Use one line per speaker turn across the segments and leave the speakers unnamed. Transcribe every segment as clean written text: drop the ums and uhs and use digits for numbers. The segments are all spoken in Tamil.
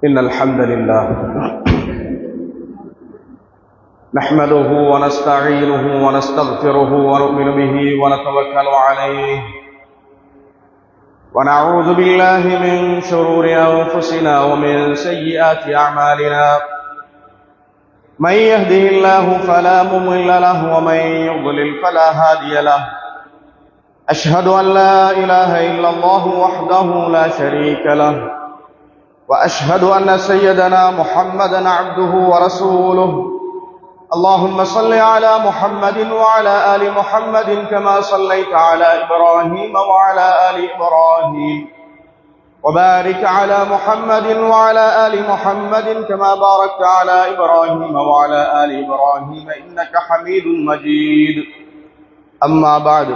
إن الحمد لله نحمده ونستعينه ونستغفره ونؤمن به ونتوكل عليه ونعوذ بالله من شرور أنفسنا ومن سيئات أعمالنا من يهده الله فلا مضل له ومن يضلل فلا هادي له أشهد أن لا إله إلا الله وحده لا شريك له وأشهد أن سيدنا محمدًا عبده ورسوله اللهم صل على محمد وعلى آل محمد كما صليت على إبراهيم وعلى آل إبراهيم وبارك على محمد وعلى آل محمد كما باركت على إبراهيم وعلى آل إبراهيم إنك حميد مجيد أما بعد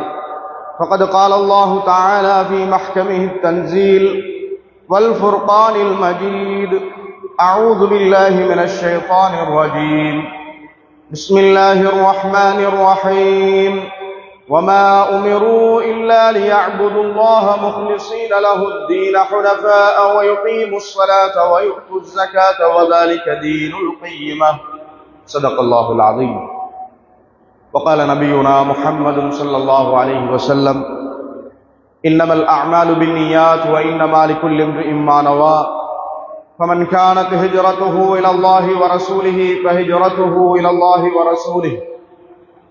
فقد قال الله تعالى في محكمه التنزيل والفرقان المجيد أعوذ بالله من الشيطان الرجيم بسم الله الرحمن الرحيم وما أمروا إلا ليعبدوا الله مخلصين له الدين حنفاء ويقيموا الصلاة ويؤتوا الزكاة وذلك دين القيمة صدق الله العظيم وقال نبينا محمد صلى الله عليه وسلم إنما الأعمال بالنيات وإنما لكل امرئ ما نوى فمن كانت هجرته إلى الله ورسوله فهجرته إلى الله ورسوله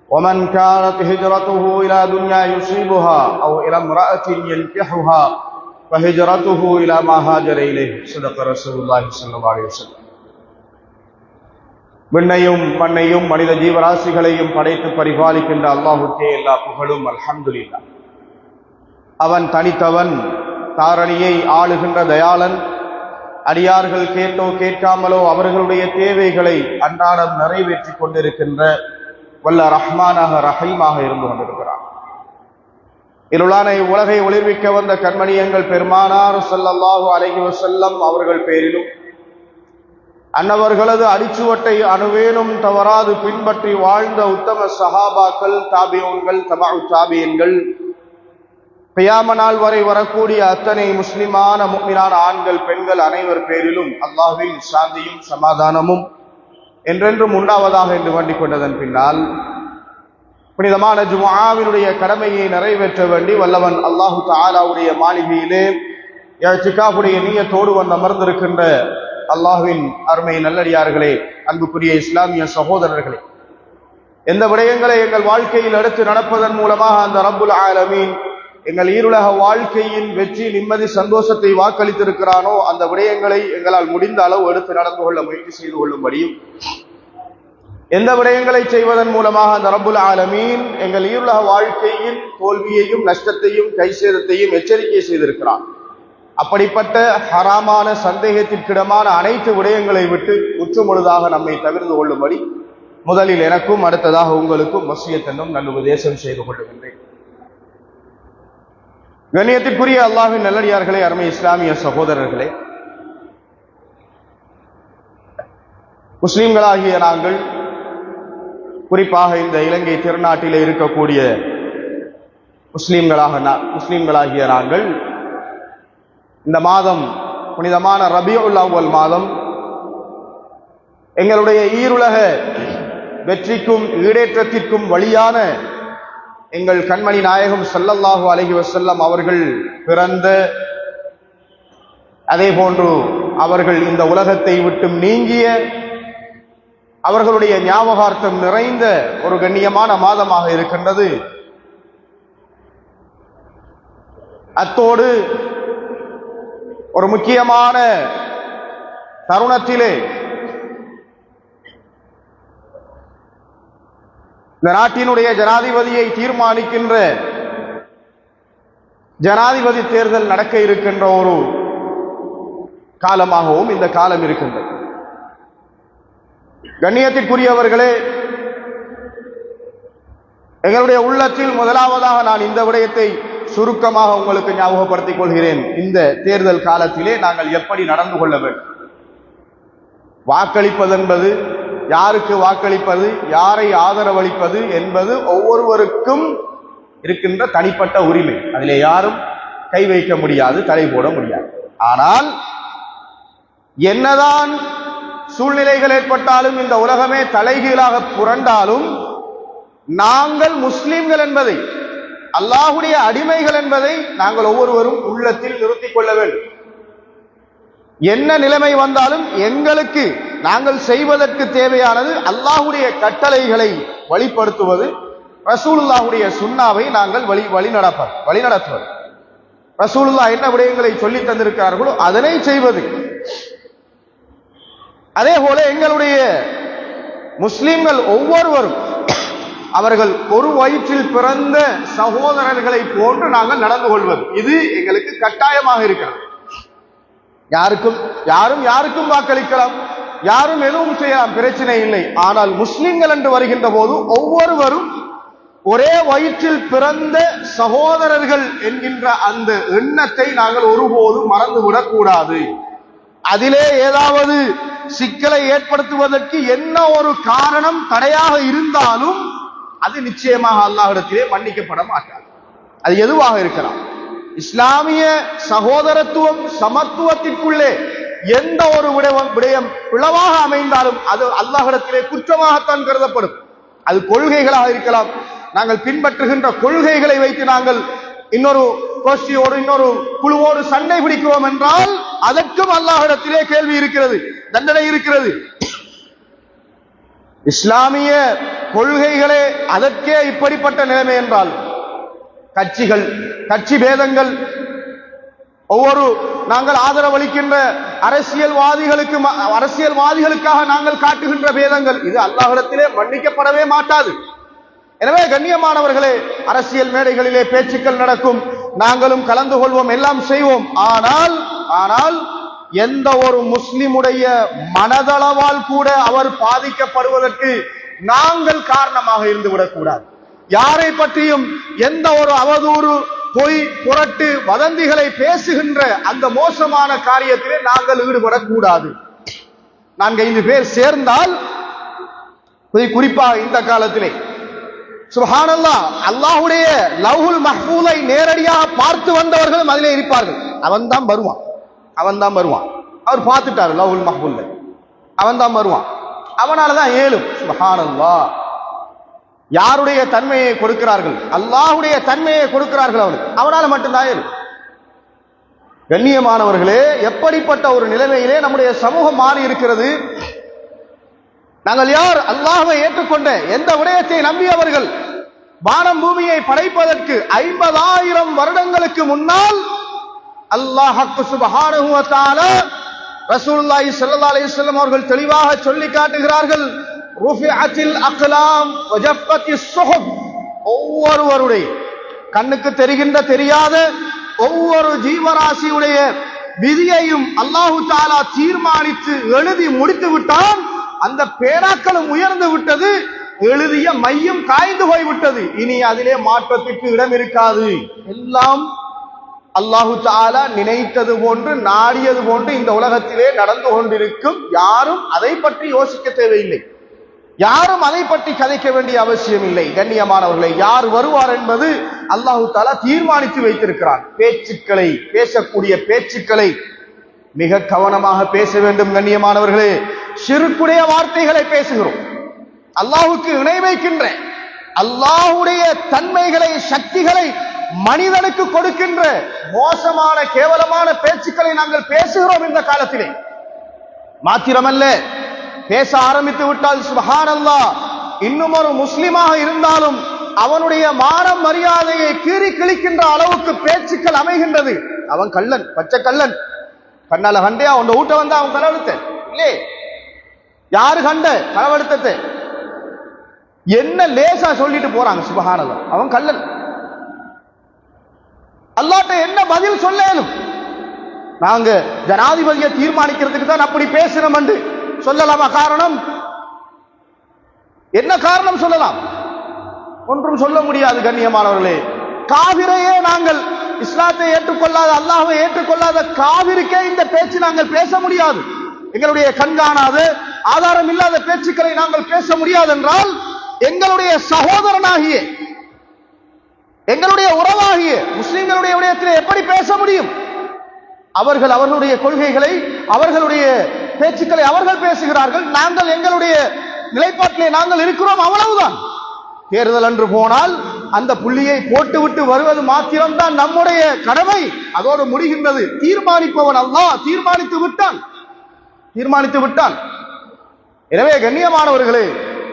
ومن كانت هجرته إلى دنيا يصيبها أو إلى امرأة ينكحها فهجرته إلى ما هاجر إليه صدق رسول الله صلى الله عليه وسلم விண்ணையும் மண்ணையும் மனித ஜீவராசிகளையும் படைத்து பரிபாலிக்கின்ற அல்லாஹ்வுக்கே எல்லா புகழும் அல்ஹம்துலில்லாஹ். அவன் தனித்தவன், தாரணியை ஆளுகின்ற தயாளன். அடியார்கள் கேட்டோ கேட்காமலோ அவர்களுடைய தேவைகளை அன்றாடம் நிறைவேற்றி கொண்டிருக்கின்ற வல்ல ரஹ்மானாக ரஹீமாக இருந்து கொண்டிருக்கிறான். இருளான உலகை ஒளிர்விக்க வந்த கண்மணியங்கள் பெருமானார் ஸல்லல்லாஹு அலைஹி வஸல்லம் அவர்கள் பேரிலும் அன்னவர்களது அடிச்சுவட்டை அணுவேனும் தவறாது பின்பற்றி வாழ்ந்த உத்தம சஹாபாக்கள், தாபிஊன்கள், தபஉ தாபியீன்கள், கியாம நாள் வரை வரக்கூடிய அத்தனை முஸ்லிமான முஃமினான ஆண்கள் பெண்கள் அனைவர் பேரிலும் அல்லாஹ்வின் சாந்தியும் சமாதானமும் என்றென்றும் உண்டாவதாக என்று வேண்டிக் கொண்டதன் பின்னால் புனிதமான ஜும்ஆவினுடைய கடமையை நிறைவேற்ற வேண்டி வல்லவன் அல்லாஹு தஆலாவுடைய மாளிகையிலே இஅ்திகாஃபுடைய நியத்தோடு வந்து அமர்ந்திருக்கின்ற அல்லாஹ்வின் அருமை நல்லடியார்களே, அன்புக்குரிய இஸ்லாமிய சகோதரர்களே, எந்த விடயங்களை எங்கள் வாழ்க்கையில் எடுத்து நடப்பதன் மூலமாக அந்த ரப்புல் ஆலமீன் எங்கள் ஈருலக வாழ்க்கையின் வெற்றி, நிம்மதி, சந்தோஷத்தை வாக்களித்திருக்கிறானோ அந்த விடயங்களை எங்களால் முடிந்த அளவு எடுத்து நடந்து கொள்ள முயற்சி செய்து கொள்ளும்படியும், எந்த விடயங்களை செய்வதன் மூலமாக அந்த ரப்புல் ஆலமீன் எங்கள் ஈருலக வாழ்க்கையின் தோல்வியையும் நஷ்டத்தையும் கைசேதத்தையும் எச்சரிக்கை செய்திருக்கிறான் அப்படிப்பட்ட ஹராமான சந்தேகத்திற்கிடமான அனைத்து விடயங்களை விட்டு முற்றுமுழுதாக நம்மை தவிர்த்து கொள்ளும்படி முதலில் எனக்கும் அடுத்ததாக உங்களுக்கும் வசியத் என்னும் நல்லுபதேசம் செய்து கொள்ளுகின்றேன். கண்ணியத்திற்குரிய அல்லாஹ்வின் நல்லடியார்களே, அருமை இஸ்லாமிய சகோதரர்களே, முஸ்லிம்களாகிய நாங்கள், குறிப்பாக இந்த இலங்கை திருநாட்டிலே இருக்கக்கூடிய முஸ்லிம்களாகிய நாங்கள் இந்த மாதம், புனிதமான ரபியுல் அவ்வல் மாதம், எங்களுடைய ஈருலக வெற்றிக்கும் ஈடேற்றத்திற்கும் வழியான எங்கள் கண்மணி நாயகம் ஸல்லல்லாஹு அலைஹி வஸல்லம் அவர்கள் பிறந்த, அதே போன்று அவர்கள் இந்த உலகத்தை விட்டு நீங்கிய, அவர்களுடைய ஞாபகார்த்தம் நிறைந்த ஒரு கண்ணியமான மாதமாக இருக்கின்றது. அத்தோடு ஒரு முக்கியமான தருணத்திலே இந்த நாட்டினுடைய ஜனாதிபதியை தீர்மானிக்கின்ற ஜனாதிபதி தேர்தல் நடக்க இருக்கின்ற ஒரு காலமாகவும் இந்த காலம் இருக்கின்றது. கண்ணியத்திற்குரியவர்களே, எங்களுடைய உள்ளத்தில் முதலாவதாக நான் இந்த விடயத்தை சுருக்கமாக உங்களுக்கு ஞாபகப்படுத்திக் கொள்கிறேன். இந்த தேர்தல் காலத்திலே நாங்கள் எப்படி நடந்து கொள்ள வேண்டும்? வாக்களிப்பது என்பது, யாருக்கு வாக்களிப்பது, யாரை ஆதரவளிப்பது என்பது ஒவ்வொருவருக்கும் இருக்கின்ற தனிப்பட்ட உரிமை. அதிலே யாரும் கை வைக்க முடியாது, தடை போட முடியாது. ஆனால் என்னதான் சூழ்நிலைகள் ஏற்பட்டாலும், இந்த உலகமே தலைகீழாக புரண்டாலும், நாங்கள் முஸ்லிம்கள் என்பதை, அல்லாஹ்வுடைய அடிமைகள் என்பதை நாங்கள் ஒவ்வொருவரும் உள்ளத்தில் நிறுத்திக் கொள்ள வேண்டும். என்ன நிலைமை வந்தாலும் எங்களுக்கு நாங்கள் செய்வதற்கு தேவையானது அல்லாஹ்வுடைய கட்டளைகளை வழிபடுத்துவது, ரசூலுல்லாஹ்வுடைய சுன்னாவை நாங்கள் வழிநடத்துவது. ரசூலுல்லாஹ் என்ன விடயங்களை சொல்லி தந்திருக்கிறார்களோ அதனை செய்வது. அதே போல எங்களுடைய முஸ்லிம்கள் ஒவ்வொருவரும் அவர்கள் ஒரு வயிற்றில் பிறந்த சகோதரர்களை போன்று நாங்கள் நடந்து கொள்வது, இது எங்களுக்கு கட்டாயமாக இருக்கிறது. யாருக்கும் வாக்களிக்கலாம், யாரும் எதுவும் செய்யலாம், பிரச்சனை இல்லை. ஆனால் முஸ்லிம்கள் என்று வருகின்ற போது ஒவ்வொருவரும் ஒரே வயிற்றில் பிறந்த சகோதரர்கள் என்கின்ற அந்த எண்ணத்தை நாங்கள் ஒருபோதும் மறந்துவிடக் கூடாது. அதிலே ஏதாவது சிக்கலை ஏற்படுத்துவதற்கு என்ன ஒரு காரணம் தடையாக இருந்தாலும் அது நிச்சயமாக அல்லாஹ்விடத்திலே மன்னிக்கப்பட மாட்டாது. அது எதுவாக இருக்கலாம். இஸ்லாமிய சகோதரத்துவம், சமத்துவத்திற்குள்ளே எந்த ஒரு விடயம் பிளவாக அமைந்தாலும் அது அல்லாஹ்விடத்திலே குற்றமாகத்தான் கருதப்படும். அது கொள்கைகளாக இருக்கலாம். நாங்கள் பின்பற்றுகின்ற கொள்கைகளை வைத்து நாங்கள் இன்னொரு கோஷ்டியோடு, இன்னொரு குழுவோடு சண்டை பிடிக்கிறோம் என்றால் அதற்கும் அல்லாஹ்விடத்திலே கேள்வி இருக்கிறது, தண்டனை இருக்கிறது. இஸ்லாமிய கொள்கைகளே அதற்கே இப்படிப்பட்ட நிலைமை என்றால், கட்சி பேதங்கள், ஒவ்வொரு நாங்கள் ஆதரவளிக்கின்ற அரசியல்வாதிகளுக்காக நாங்கள் காட்டுகின்ற பேதங்கள், இது அல்லாஹ்விடத்திலே மன்னிக்கப்படவே மாட்டாது. எனவே கண்ணியமானவர்களே, அரசியல் மேடைகளிலே பேச்சுக்கள் நடக்கும், நாங்களும் கலந்து கொள்வோம், எல்லாம் செய்வோம். ஆனால் எந்த ஒரு முஸ்லிமுடைய மனதளவால் கூட அவர் பாதிக்கப்படுவதற்கு நாங்கள் காரணமாக இருந்து விடக்கூடாது. யாரை பற்றியும் எந்த ஒரு அவதூறு, பொய், புரட்டு, வதந்திகளை பேசுகின்ற அந்த மோசமான காரியத்திலே நாங்கள் ஈடுபடக்கூடாது. 4-5 பேர் சேர்ந்தால், குறிப்பாக இந்த காலத்திலே சுப்ஹானல்லாஹ், அல்லாஹ்வுடைய லவ்ஹுல் மஹ்ஃபூலை நேரடியாக பார்த்து வந்தவர்களும் அதிலே இருப்பார்கள். அவன் தான் வருவான். அவர் பார்த்துட்டார் லவ்ஹுல் மஹ்ஃபூல்ல, அவன் தான் வருவான். அவனாலதான் ஏழும். சுப்ஹானல்லாஹ், யாருடைய தன்மையை கொடுக்கிறார்கள்? அல்லாஹ்வுடைய தன்மையை கொடுக்கிறார்கள் அவனுக்கு, அவனால மட்டும்தான் ஏழும். கண்ணியமானவர்களே, எப்படிப்பட்ட ஒரு நிலைமையிலே நம்முடைய சமூகம் மாறி இருக்கிறது. நாங்கள் யார்? அல்லாஹ்வை ஏற்றுக்கொண்ட, எந்த விடயத்தை நம்பியவர்கள்? வானம் பூமியை படைப்பதற்கு 50,000 வருடங்களுக்கு முன்னால் அல்லாஹ் சுப்ஹானஹு வ தஆலா ரசூலுல்லாஹி ஸல்லல்லாஹு அலைஹி வஸல்லம் அவர்கள் தெளிவாக சொல்லி காட்டுகிறார்கள், ருஃபிஅத்தில் அக்லாம் வ ஜஃபத்திஸ் ஸுஹுப். ஒவ்வொருவருடைய கண்ணுக்கு தெரிகின்ற தெரியாத ஒவ்வொரு ஜீவராசியுடைய விதியையும் அல்லாஹு தஆலா தீர்மானித்து எழுதி முடித்து விட்டான். அந்த பேராக்களும் உயர்ந்து விட்டது, எழுதிய மையம் காய்ந்து போய்விட்டது. இனி அதிலே மாற்றத்திற்கு இடம் இருக்காது. எல்லாம் அல்லாஹு தஆலா நினைத்தது போன்று, நாடியது போன்று இந்த உலகத்திலே நடந்து கொண்டிருக்கும். யாரும் அதை பற்றி யோசிக்க தேவையில்லை, யாரும் அதை பற்றி கதைக்க வேண்டிய அவசியம் இல்லை. கண்ணியமானவர்களை, யார் வருவார் என்பது அல்லாஹு தஆலா தீர்மானித்து வைத்திருக்கிறான். பேச்சுக்களை, பேசக்கூடிய பேச்சுக்களை மிக கவனமாக பேச வேண்டும். கண்ணியமானவர்களே, ஷிர்க்குடைய வார்த்தைகளை பேசுகிறோம், அல்லாஹுக்கு இணை வைக்கின்ற, அல்லாஹுடைய தன்மைகளை, சக்திகளை மனிதனுக்கு கொடுக்கின்ற மோசமான கேவலமான பேச்சுக்களை நாங்கள் பேசுகிறோம் இந்த காலத்திலே. மாத்திரமல்ல, பேச ஆரம்பித்து விட்டால் சுப்ஹானல்லாஹ், இன்னும் ஒரு முஸ்லிமாக இருந்தாலும் அவனுடைய மானம் மரியாதையை கீறி கிழிக்கின்ற அளவுக்கு பேச்சுக்கள் அமைகின்றது. அவன் கள்ளன், பச்சை கள்ளன், கண்ணால கண்டே அவன் ஊட்ட வந்தா அவன் களவெடுத்த இல்லே, யாரு கண்ட களவெடுத்த என்ன லேசா சொல்லிட்டு போறாங்க. சுப்ஹானல்லாஹ், அவன் கள்ளன். அல்லாஹ்ட்ட என்ன பதில் சொல்லலும்? நாங்க ஜனாதிபதியை தீர்மானிக்கிறதுக்கு தான் அப்படி பேசுறோம் என்று சொல்லலாமா? காரணம் என்ன? காரணம் சொல்லலாம்? ஒன்றும் சொல்ல முடியாது. கண்ணியமானவர்களே, காபிரையே நாங்கள், இஸ்லாத்தை ஏற்றுக்கொள்ளாத, அல்லாஹ்வை ஏற்றுக்கொள்ளாத காபிருக்கே இந்த பேச்சு நாங்கள் பேச முடியாது. எங்களுடைய கண்காணாத, ஆதாரம் இல்லாத பேச்சுக்களை நாங்கள் பேச முடியாது என்றால் எங்களுடைய சகோதரனாகிய, எங்களுடைய உறவாகிய முஸ்லிம்களுடைய விடயத்தில் எப்படி பேச முடியும்? அவர்கள் அவர்களுடைய கொள்கைகளை, அவர்களுடைய பேச்சுக்களை அவர்கள் பேசுகிறார்கள், நாங்கள் எங்களுடைய நிலைப்பாட்டிலே நாங்கள் இருக்கிறோம், அவ்வளவுதான். தேர்தல் அன்று போனால் அந்த புள்ளியை போட்டுவிட்டு வருவது மாத்திரம்தான் நம்முடைய கடமை, அதோடு முடிகின்றது. தீர்மானிப்பவன் அல்லாஹ் தீர்மானித்து விட்டான், தீர்மானித்து விட்டான். எனவே கண்ணியமானவர்களே,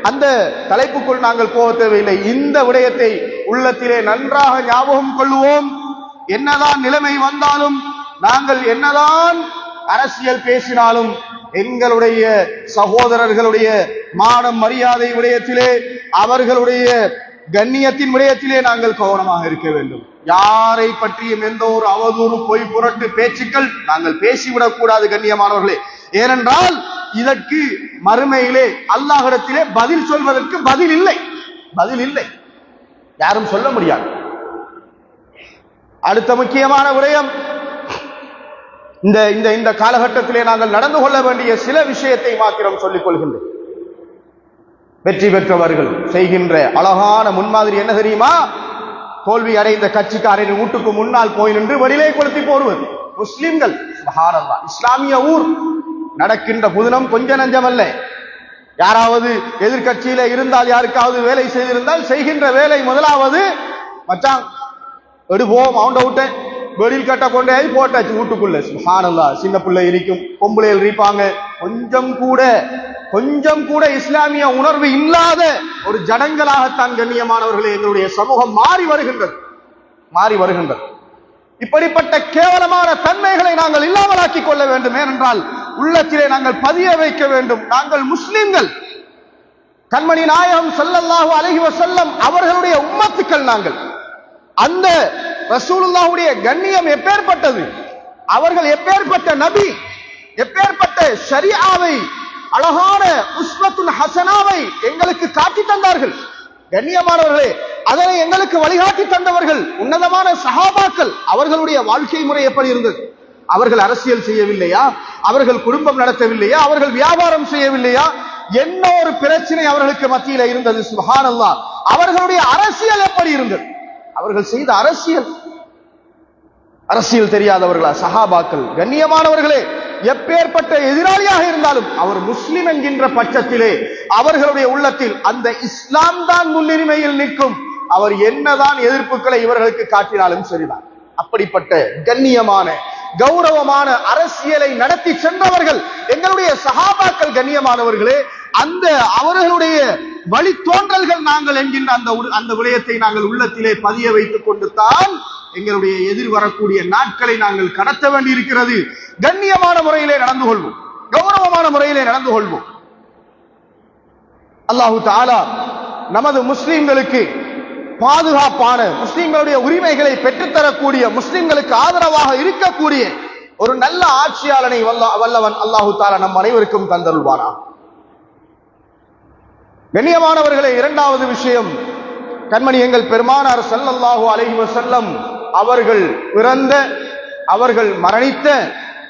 அந்த தலைப்புக்குள் நாங்கள் போக தேவையில்லை. இந்த விடயத்தை உள்ளத்திலே நன்றாக ஞாபகம் கொள்வோம். என்னதான் நிலைமை வந்தாலும், நாங்கள் என்னதான் அரசியல் பேசினாலும், எங்களுடைய சகோதரர்களுடைய மானம் மரியாதை விடயத்திலே, அவர்களுடைய கண்ணியத்தின் விடயத்திலே நாங்கள் கவனமாக இருக்க வேண்டும். யாரை பற்றியும் எந்த ஒரு அவதூறு, பொய், புரட்டு பேச்சுக்கள் நாங்கள் பேசிவிடக் கூடாது கண்ணியமானவர்களே. ஏனென்றால் இதற்கு மறுமையிலே அல்லாஹ்விடத்திலே பதில் சொல்வதற்கு பதில் இல்லை, பதில் இல்லை, யாரும் சொல்ல முடியாது. அடுத்த முக்கியமான விடயம், இந்த காலகட்டத்திலே நாங்கள் நடந்து கொள்ள வேண்டிய சில விஷயத்தை மாத்திரம் சொல்லிக் கொள்கின்றேன். வெற்றி பெற்றவர்கள் செய்கின்ற அழகான முன்மாதிரி என்ன தெரியுமா? தோல்வி அடைந்த கட்சிக்காரரின் வீட்டுக்கு முன்னால் போய் நின்று வெளியிலே கொளுத்தி போடுவது. முஸ்லிம்கள், சுப்ஹானல்லாஹ், இஸ்லாமிய ஊர், நடக்கின்ற புதினம் கொஞ்ச நஞ்சமல்ல. யாராவது எதிர்கட்சியில இருந்தால், யாருக்காவது வேலை செய்திருந்தால், செய்கின்ற வேலை முதலாவது, மச்சான் எடுப்போம், அவன் விட்ட வெளியில் கட்ட கொண்டே போட்டாச்சு வீட்டுக்குள்ள. சுப்ஹானல்லாஹ், சின்ன பிள்ளை இருக்கும், பொம்பளைகள் இருப்பாங்க, கொஞ்சம் கூட இஸ்லாமிய உணர்வு இல்லாத ஒரு ஜனங்களாகத்தான் கண்ணியமானவர்களே எங்களுடைய சமூகம் மாறி வருகின்றது, மாறி வருகின்றது. இப்படிப்பட்ட கேவலமான தன்மைகளை நாங்கள் இல்லாமலாக்கிக் கொள்ள வேண்டும். ஏனென்றால் உள்ளத்திலே நாங்கள் பதிய வைக்க வேண்டும், நாங்கள் முஸ்லிம்கள், கண்மணி நாயகம் ஸல்லல்லாஹு அலைஹி வஸல்லம் அவர்களுடைய உம்மத்துக்கள் நாங்கள். அந்த ரசூலுல்லாஹுடைய கண்ணியம் எப்பேற்பட்டது, அவர்கள் எப்பேற்பட்ட நபி, எப்பேற்பட்ட ஷரீஆவை, அழகான உஸ்வத்துல் ஹஸனாவை எங்களுக்கு காட்டி தந்தார்கள். கண்ணியமானவர்களே, அதனை எங்களுக்கு வழிகாட்டி தந்தவர்கள் உன்னதமான சஹாபாக்கள். அவர்களுடைய வாழ்க்கை முறை எப்படி இருந்தது? அவர்கள் அரசியல் செய்யவில்லையா? அவர்கள் குடும்பம் நடத்தவில்லையா? அவர்கள் வியாபாரம் செய்யவில்லையா? என்ன ஒரு பிரச்சனை அவர்களுக்கு மத்தியில இருந்தது? சுப்ஹானல்லாஹ், அவர்களுடைய அரசியல் எப்படி இருந்தது? அவர்கள் செய்த அரசியல் தெரியாதவர்களா சஹாபாக்கள்? கண்ணியமானவர்களே, எப்பேற்பட்ட எதிராளியாக இருந்தாலும் அவர் முஸ்லிம் என்கின்ற பட்சத்திலே அவர்களுடைய உள்ளத்தில் அந்த இஸ்லாம் தான் முன்னுரிமையில் நிற்கும். அவர் என்னதான் எதிர்ப்புகளை இவர்களுக்கு காட்டினாலும் சரிதான். அப்படிப்பட்ட கண்ணியமான கௌரவமான அரசியலை நடத்தி சென்றவர்கள் எங்களுடைய சஹாபாக்கள். கண்ணியமானவர்களே, அந்த அவர்களுடைய வழித்தோன்றல்கள் நாங்கள் என்கின்ற அந்த விடயத்தை நாங்கள் உள்ளத்திலே பதிய வைத்துக் கொண்டு தான் எங்களுடைய எதிர்வரக்கூடிய நாட்களை நாங்கள் கடத்த வேண்டி இருக்கிறது. கண்ணியமான முறையிலே நடந்து கொள்வோம், கௌரவமான முறையிலே நடந்து கொள்வோம். அல்லாஹு தஆலா நமது முஸ்லிம்களுக்கு பாதுகாப்பான, முஸ்லிம்களுடைய உரிமைகளை பெற்றுத்தரக்கூடிய, முஸ்லிம்களுக்கு ஆதரவாக இருக்கக்கூடிய ஒரு நல்ல ஆட்சியாளனை வல்லவன் அல்லாஹு தஆலா நம் அனைவருக்கும் தந்தருள்வானா. கண்ணியமானவர்களே, இரண்டாவது விஷயம், கண்மணி எங்கள் பெருமானார் ஸல்லல்லாஹு அலைஹி வஸல்லம் அவர்கள் பிறந்த, அவர்கள் மரணித்த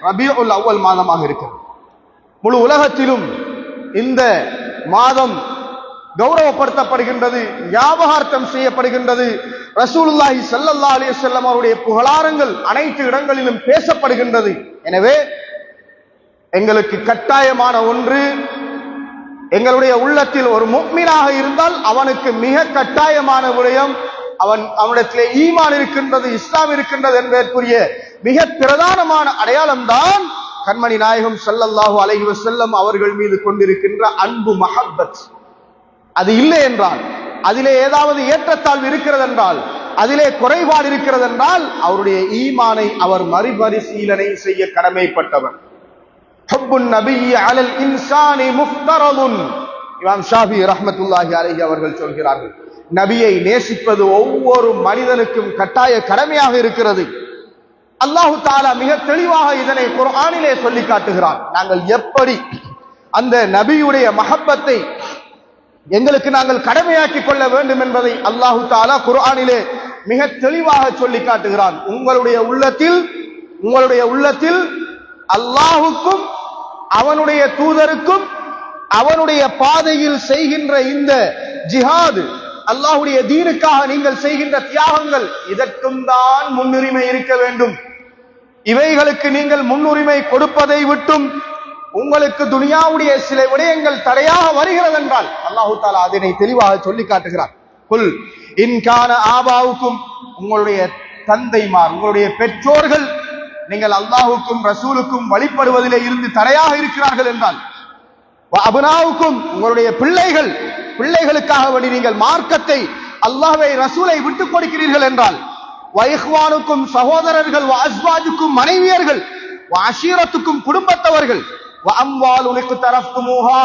ரபீஉல் அவ்வல் மாதமாக இருக்கிறது. முழு உலகத்திலும் இந்த மாதம் கௌரவப்படுத்தப்படுகின்றது, ஞாபகார்த்தம் செய்யப்படுகின்றது. ரசூலுல்லாஹி ஸல்லல்லாஹு அலைஹி வஸல்லம் அவருடைய புகழாரங்கள் அனைத்து இடங்களிலும் பேசப்படுகின்றது. எனவே எங்களுக்கு கட்டாயமான ஒன்று, எங்களுடைய உள்ளத்தில் ஒரு முஃமினாக இருந்தால் அவனுக்கு மிக கட்டாயமான விடயம், அவனிடத்திலே ஈமான் இருக்கின்றது, இஸ்லாம் இருக்கின்றது என்பதற்குரிய மிக பிரதானமான அடையாளம் தான் கண்மணி நாயகம் ஸல்லல்லாஹு அலைஹி வஸல்லம் அவர்கள் மீது கொண்டிருக்கின்ற அன்பு, மஹப்பத். அது இல்லை என்றால், அதிலே ஏதாவது ஏற்றத்தாழ்வு இருக்கிறது என்றால், அதிலே குறைபாடு இருக்கிறது என்றால், அவருடைய ஈமானை அவர் மறுபரிசீலனை செய்ய கடமைப்பட்டவர். ஹுப்புன் நபிய்யி அலல் இன்சானி முஃப்தரதுன். இமாம் ஷாஃபி ரஹ்மத்துல்லாஹி அலைஹி அவர்கள் சொல்கிறார்கள், நபியை நேசிப்பது ஒவ்வொரு மனிதனுக்கும் கட்டாய கடமையாக இருக்கிறது. அல்லாஹு தஆலா மிக தெளிவாக இதனை குர்ஆனிலே சொல்லி காட்டுகிறார். நாங்கள் எப்படி அந்த நபியுடைய மஹப்பத்தை எங்களுக்கு நாங்கள் கடமையாக்கி கொள்ள வேண்டும் என்பதை அல்லாஹு தஆலா குர்ஆனிலே மிக தெளிவாக சொல்லி காட்டுகிறான். உங்களுடைய உள்ளத்தில் அல்லாஹுக்கும் அவனுடைய தூதருக்கும் அவனுடைய பாதையில் செய்கின்ற இந்த ஜிஹாது, அல்லாஹுடைய தீனுக்காக நீங்கள் செய்கின்ற தியாகங்கள், இதற்கும் தான் முன்னுரிமை இருக்க வேண்டும். இவைகளுக்கு நீங்கள் முன்னுரிமை கொடுப்பதை விட்டும் உங்களுக்கு துனியாவுடைய சில விடயங்கள் தடையாக வருகிறது என்றால் அல்லாஹு தஆலா அதனை தெளிவாக சொல்லி காட்டுகிறார். குல் இன் கான ஆபாவுக்கும், உங்களுடைய தந்தைமார், உங்களுடைய பெற்றோர்கள் நீங்கள் அல்லாஹுக்கும் ரசூலுக்கும் வழிபடுவதிலே இருந்து தடையாக இருக்கிறார்கள் என்றால், அபுனாவுக்கும், உங்களுடைய பிள்ளைகளுக்காக வேண்டி நீங்கள் மார்க்கத்தை, அல்லாஹ்வை, ரசூலை விட்டுக் கொடுக்கிறீர்கள் என்றால், வைஹ்வானுக்கும், சகோதரர்கள், அஸ்வாஜுக்கும், மனைவியர்கள், அஷீரத்துக்கும், குடும்பத்தவர்கள், அம்வாலுக்கு தரஃப்துமூஹா,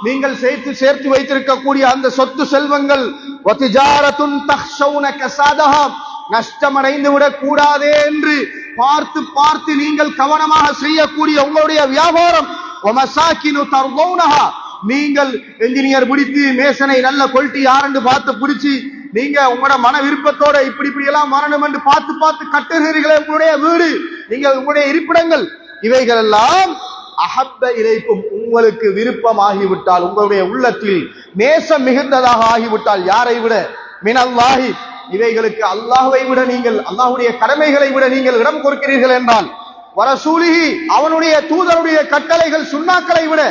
நீங்கள் சேர்த்து வைத்திருக்கக்கூடிய அந்த சொத்து செல்வங்கள், வதிஜாரத்துன் தக்ஷௌன கஸாதஹா, நஷ்டமடைந்து விடக் கூடாதே என்று பார்த்து நீங்கள் கவனமாக செய்யக்கூடிய உங்களுடைய வியாபாரம், வமசாகினு தர்தௌனஹா, நீங்கள் என்ஜினியர் பிடித்து மேசனை நல்ல குவாலிட்டி யாரென்று பார்த்து பிடிச்சி நீங்க உங்களோட மன விருப்பத்தோட இப்படி எல்லாம் வரணும் என்று பார்த்து கட்டுகிறீர்களே உங்களுடைய வீடு, நீங்கள் உங்களுடைய இருப்பிடங்கள், இவைகள் எல்லாம் அஹப்ப இலைக்கும், உங்களுக்கு விருப்பமாகிவிட்டால், உங்களுடைய உள்ளத்தில் நேசம் மிகுந்ததாக ஆகிவிட்டால், யாரை விட, மினல்லாஹி, இவைகளுக்கு அல்லாஹ்வை விட நீங்கள், அல்லாஹ்வுடைய கடமைகளை விட நீங்கள் இடம் கொடுக்கிறீர்கள் என்றால், வரசூலிஹி, அவனுடைய தூதருடைய கட்டளைகள் சுன்னாக்களை விட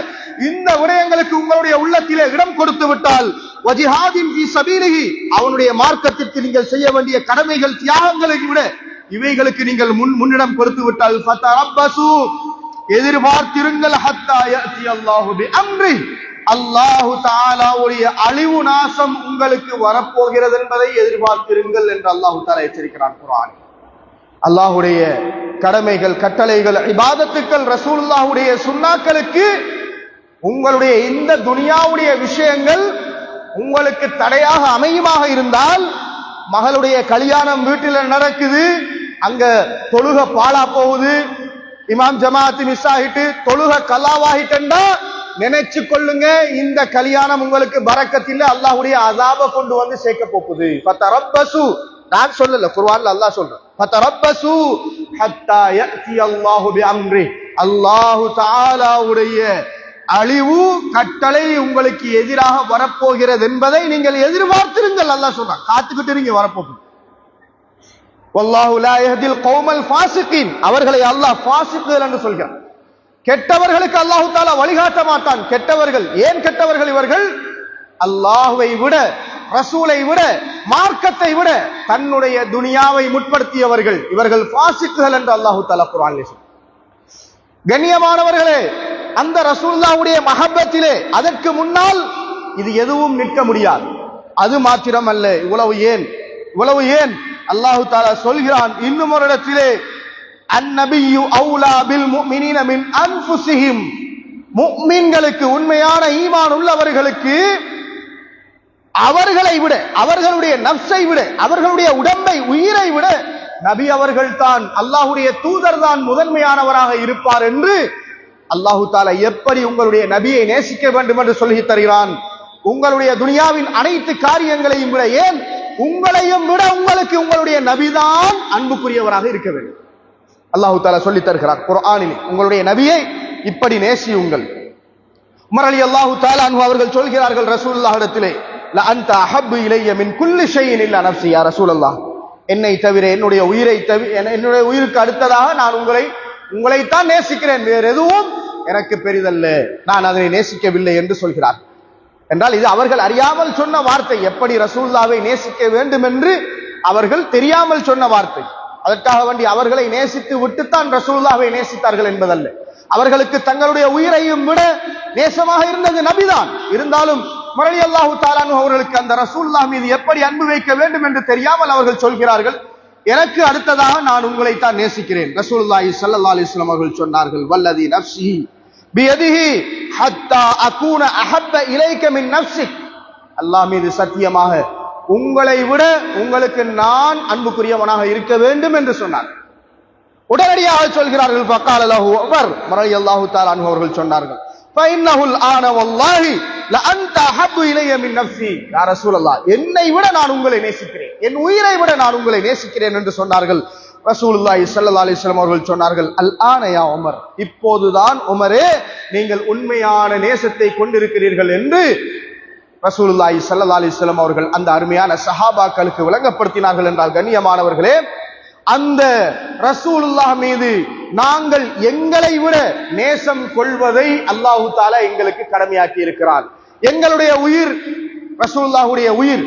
இந்த விடயங்களுக்கு உங்களுடைய உள்ளத்திலே இடம் கொடுத்து விட்டால், வஜிஹாதின் ஃபீ சபீலிஹி, அவனுடைய மார்க்கத்திற்கு நீங்கள் செய்ய வேண்டிய கடமைகள், தியாகங்களை விட இவைகளுக்கு நீங்கள் முன்னிடம் கொடுத்து விட்டால், ஃபதரப்பசு, எதிர்பார்த்திருங்கள், ஹத்தா யஅதி அல்லாஹு பிஅம்ரி, அல்லாஹு தஆலாவுடைய அழிவு நாசம் உங்களுக்கு வரப்போகிறது என்பதை எதிர்பார்த்திருங்கள் என்று அல்லாஹு தஆலா எச்சரிக்கிறான் குர்ஆனில். அல்லாஹ்வுடைய கடமைகள், கட்டளைகள், இபாதத்துக்கள், ரசூலுல்லாஹ்வுடைய சுன்னாக்களுக்கு உங்களுடைய இந்த துனியாவுடைய விஷயங்கள் உங்களுக்கு தடையாக அமையுமாக இருந்தால், மகளுடைய கல்யாணம் வீட்டில் நடக்குது, அங்க தொழுக பாழா போகுது, இமாம் ஜமாஅத் மிஸ் ஆகிட்டு தொழுக கலாவாகிட்டா நினைச்சு கொள்ளுங்க, இந்த கல்யாணம் உங்களுக்கு பரக்கத்தில் அல்லாஹ்வுடைய அஸாப கொண்டு வந்து சேர்க்க போகுது. ஃபதரப்பசு, நான் சொல்லல, குர்ஆன்ல அல்லாஹ் சொல்றான், ஃபதரப்பசு ஹத்தா யஅதி அல்லாஹு பிஅம்ரி, அல்லாஹ் தஆலாவுடைய அழிவு கட்டளை உங்களுக்கு எதிராக வரப்போகிறது என்பதை நீங்கள் எதிர்பார்த்திருங்கள். அல்லாஹ் சொல்றான், காத்துக்கிட்டு நீங்க வரப்போகுது. வல்லாஹு லா யஹ்தில் கௌமல் ஃபாசிகீன், அவர்களை அல்லாஹ் ஃபாசிக்குகள் என்று சொல்கிறான். கெட்டவர்களுக்கு அல்லாஹ் தஆலா வழிகாட்ட மாட்டான். கெட்டவர்கள், ஏன் கெட்டவர்கள்? இவர்கள் அல்லாஹ்வை விட, ரசூலை விட, மார்க்கத்தை விட தன்னுடைய துனியாவை முற்படுத்தியவர்கள், இவர்கள் ஃபாசிக்குகள் என்று அல்லாஹ் தஆலா குர்ஆனிலே சொல்றான். கண்ணியமானவர்களே, அந்த ரசூலுல்லாஹ்வுடைய மஹப்பத்திலே அதற்கு முன்னால் இது எதுவும் நிற்க முடியாது. அது மாத்திரமல்ல, இவ்வளவு ஏன் அல்லாஹு தஆலா சொல்கிறான் இன்னும் ஒரு இடத்திலே, அந்நபியு அவுலா பில் முஃமினீன மின் அன்ஃபுஸிஹிம், முஃமின்களுக்கு, உண்மையான ஈமான் உள்ளவர்களுக்கு அவர்களை விட, அவர்களுடைய நஃப்ஸை விட, அவர்களுடைய உடம்பை, உயிரை விட நபி அவர்கள் தான், அல்லாஹுடைய தூதர் தான் முதன்மையானவராக இருப்பார் என்று அல்லாஹு தாலா எப்படி உங்களுடைய நபியை நேசிக்க வேண்டும் என்று சொல்லி தருகிறான். உங்களுடைய துனியாவின் அனைத்து காரியங்களையும் விட, ஏன் உங்களையும் விட உங்களுக்கு உங்களுடைய நபிதான் அன்புக்குரியவராக இருக்க வேண்டும். அல்லாஹு தாலா சொல்லி தருகிறார் குர்ஆனில், உங்களுடைய நபியை இப்படி நேசியுங்கள். உமர் ரலியல்லாஹு தஆலா அன்ஹு அவர்கள் சொல்கிறார்கள் ரசூலுல்லாஹ்விடத்திலே, ல அன்த அஹப்பு இலைய மின் குல்லி ஷைஇன் இல்லா நஃப்ஸி, யா ரசூலல்லாஹ், என்னை தவிர, என்னுடைய உயிரை தவிர, என்னுடைய உயிருக்கு அடுத்ததாக நான் உங்களைத்தான் நேசிக்கிறேன், வேறு எதுவும் எனக்கு பெரிதல்ல, நான் அதனை நேசிக்கவில்லை என்று சொல்கிறார். என்றால் இது அவர்கள் அறியாமல் சொன்ன வார்த்தை. எப்படி ரசூலுல்லாஹ்வை நேசிக்க வேண்டும் என்று அவர்கள் தெரியாமல் சொன்ன வார்த்தை. அதற்காக வேண்டி அவர்களை நேசித்து விட்டுத்தான் ரசூலுல்லாஹ்வை நேசித்தார்கள் என்பதல்ல. அவர்களுக்கு தங்களுடைய உயிரையும் விட நேசமாக இருந்தது நபிதான். இருந்தாலும் ரலியல்லாஹு தஆலா அன்ஹு அவர்களுக்கு அந்த ரசூலுல்லாஹ் மீது எப்படி அன்பு வைக்க வேண்டும் என்று தெரியாமல் அவர்கள் சொல்கிறார்கள், எனக்கு அடுத்ததாக நான் உங்களைத்தான் நேசிக்கிறேன். ரசூலுல்லாஹி ஸல்லல்லாஹு அலைஹி வஸல்லம் அவர்கள் சொன்னார்கள், வல்லதி நஃப்ஸி பியதிஹி ஹத்தா அகூன அஹப்ப இலைக மின் நஃப்ஸிக், அல்லாஹ் மீது சத்தியமாக உங்களை விட உங்களுக்கு நான் அன்புக்குரியவனாக இருக்க வேண்டும் என்று சொன்னார். உடனடியாக சொல்கிறார்கள், ஃபகால லஹு உமர் ரலியல்லாஹு தஆலா அன்ஹு அவர்கள் சொன்னார்கள், ஃபஇன்னஹுல் ஆன வல்லாஹி ல அன்த அஹப்பு இலைய மின் நஃப்ஸி, யா ரசூலல்லாஹ், என்னை விட நான் உங்களை நேசிக்கிறேன், என் உயிரை விட நான் உங்களை நேசிக்கிறேன் என்று சொன்னார்கள். ரசூலுல்லாஹி ஸல்லல்லாஹு அலைஹி வஸல்லம் அவர்கள் சொன்னார்கள், அல் ஆன யா உமர், இப்போதுதான் உமரே நீங்கள் உண்மையான நேசத்தை கொண்டிருக்கிறீர்கள் என்று ரசூலுல்லாஹி ஸல்லல்லாஹு அலைஹி வஸல்லம் அவர்கள் அந்த அருமையான சஹாபாக்களுக்கு விளங்கப்படுத்தினார்கள். என்றால் கண்ணியமானவர்களே, அந்த ரசூலுல்லாஹ் மீது நாங்கள் எங்களை விட நேசம் கொள்வதை அல்லாஹு தஆலா எங்களுக்கு கடமையாக்கி இருக்கிறார். எங்களுடைய உயிர், ரசூலுல்லாஹுடைய உயிர்,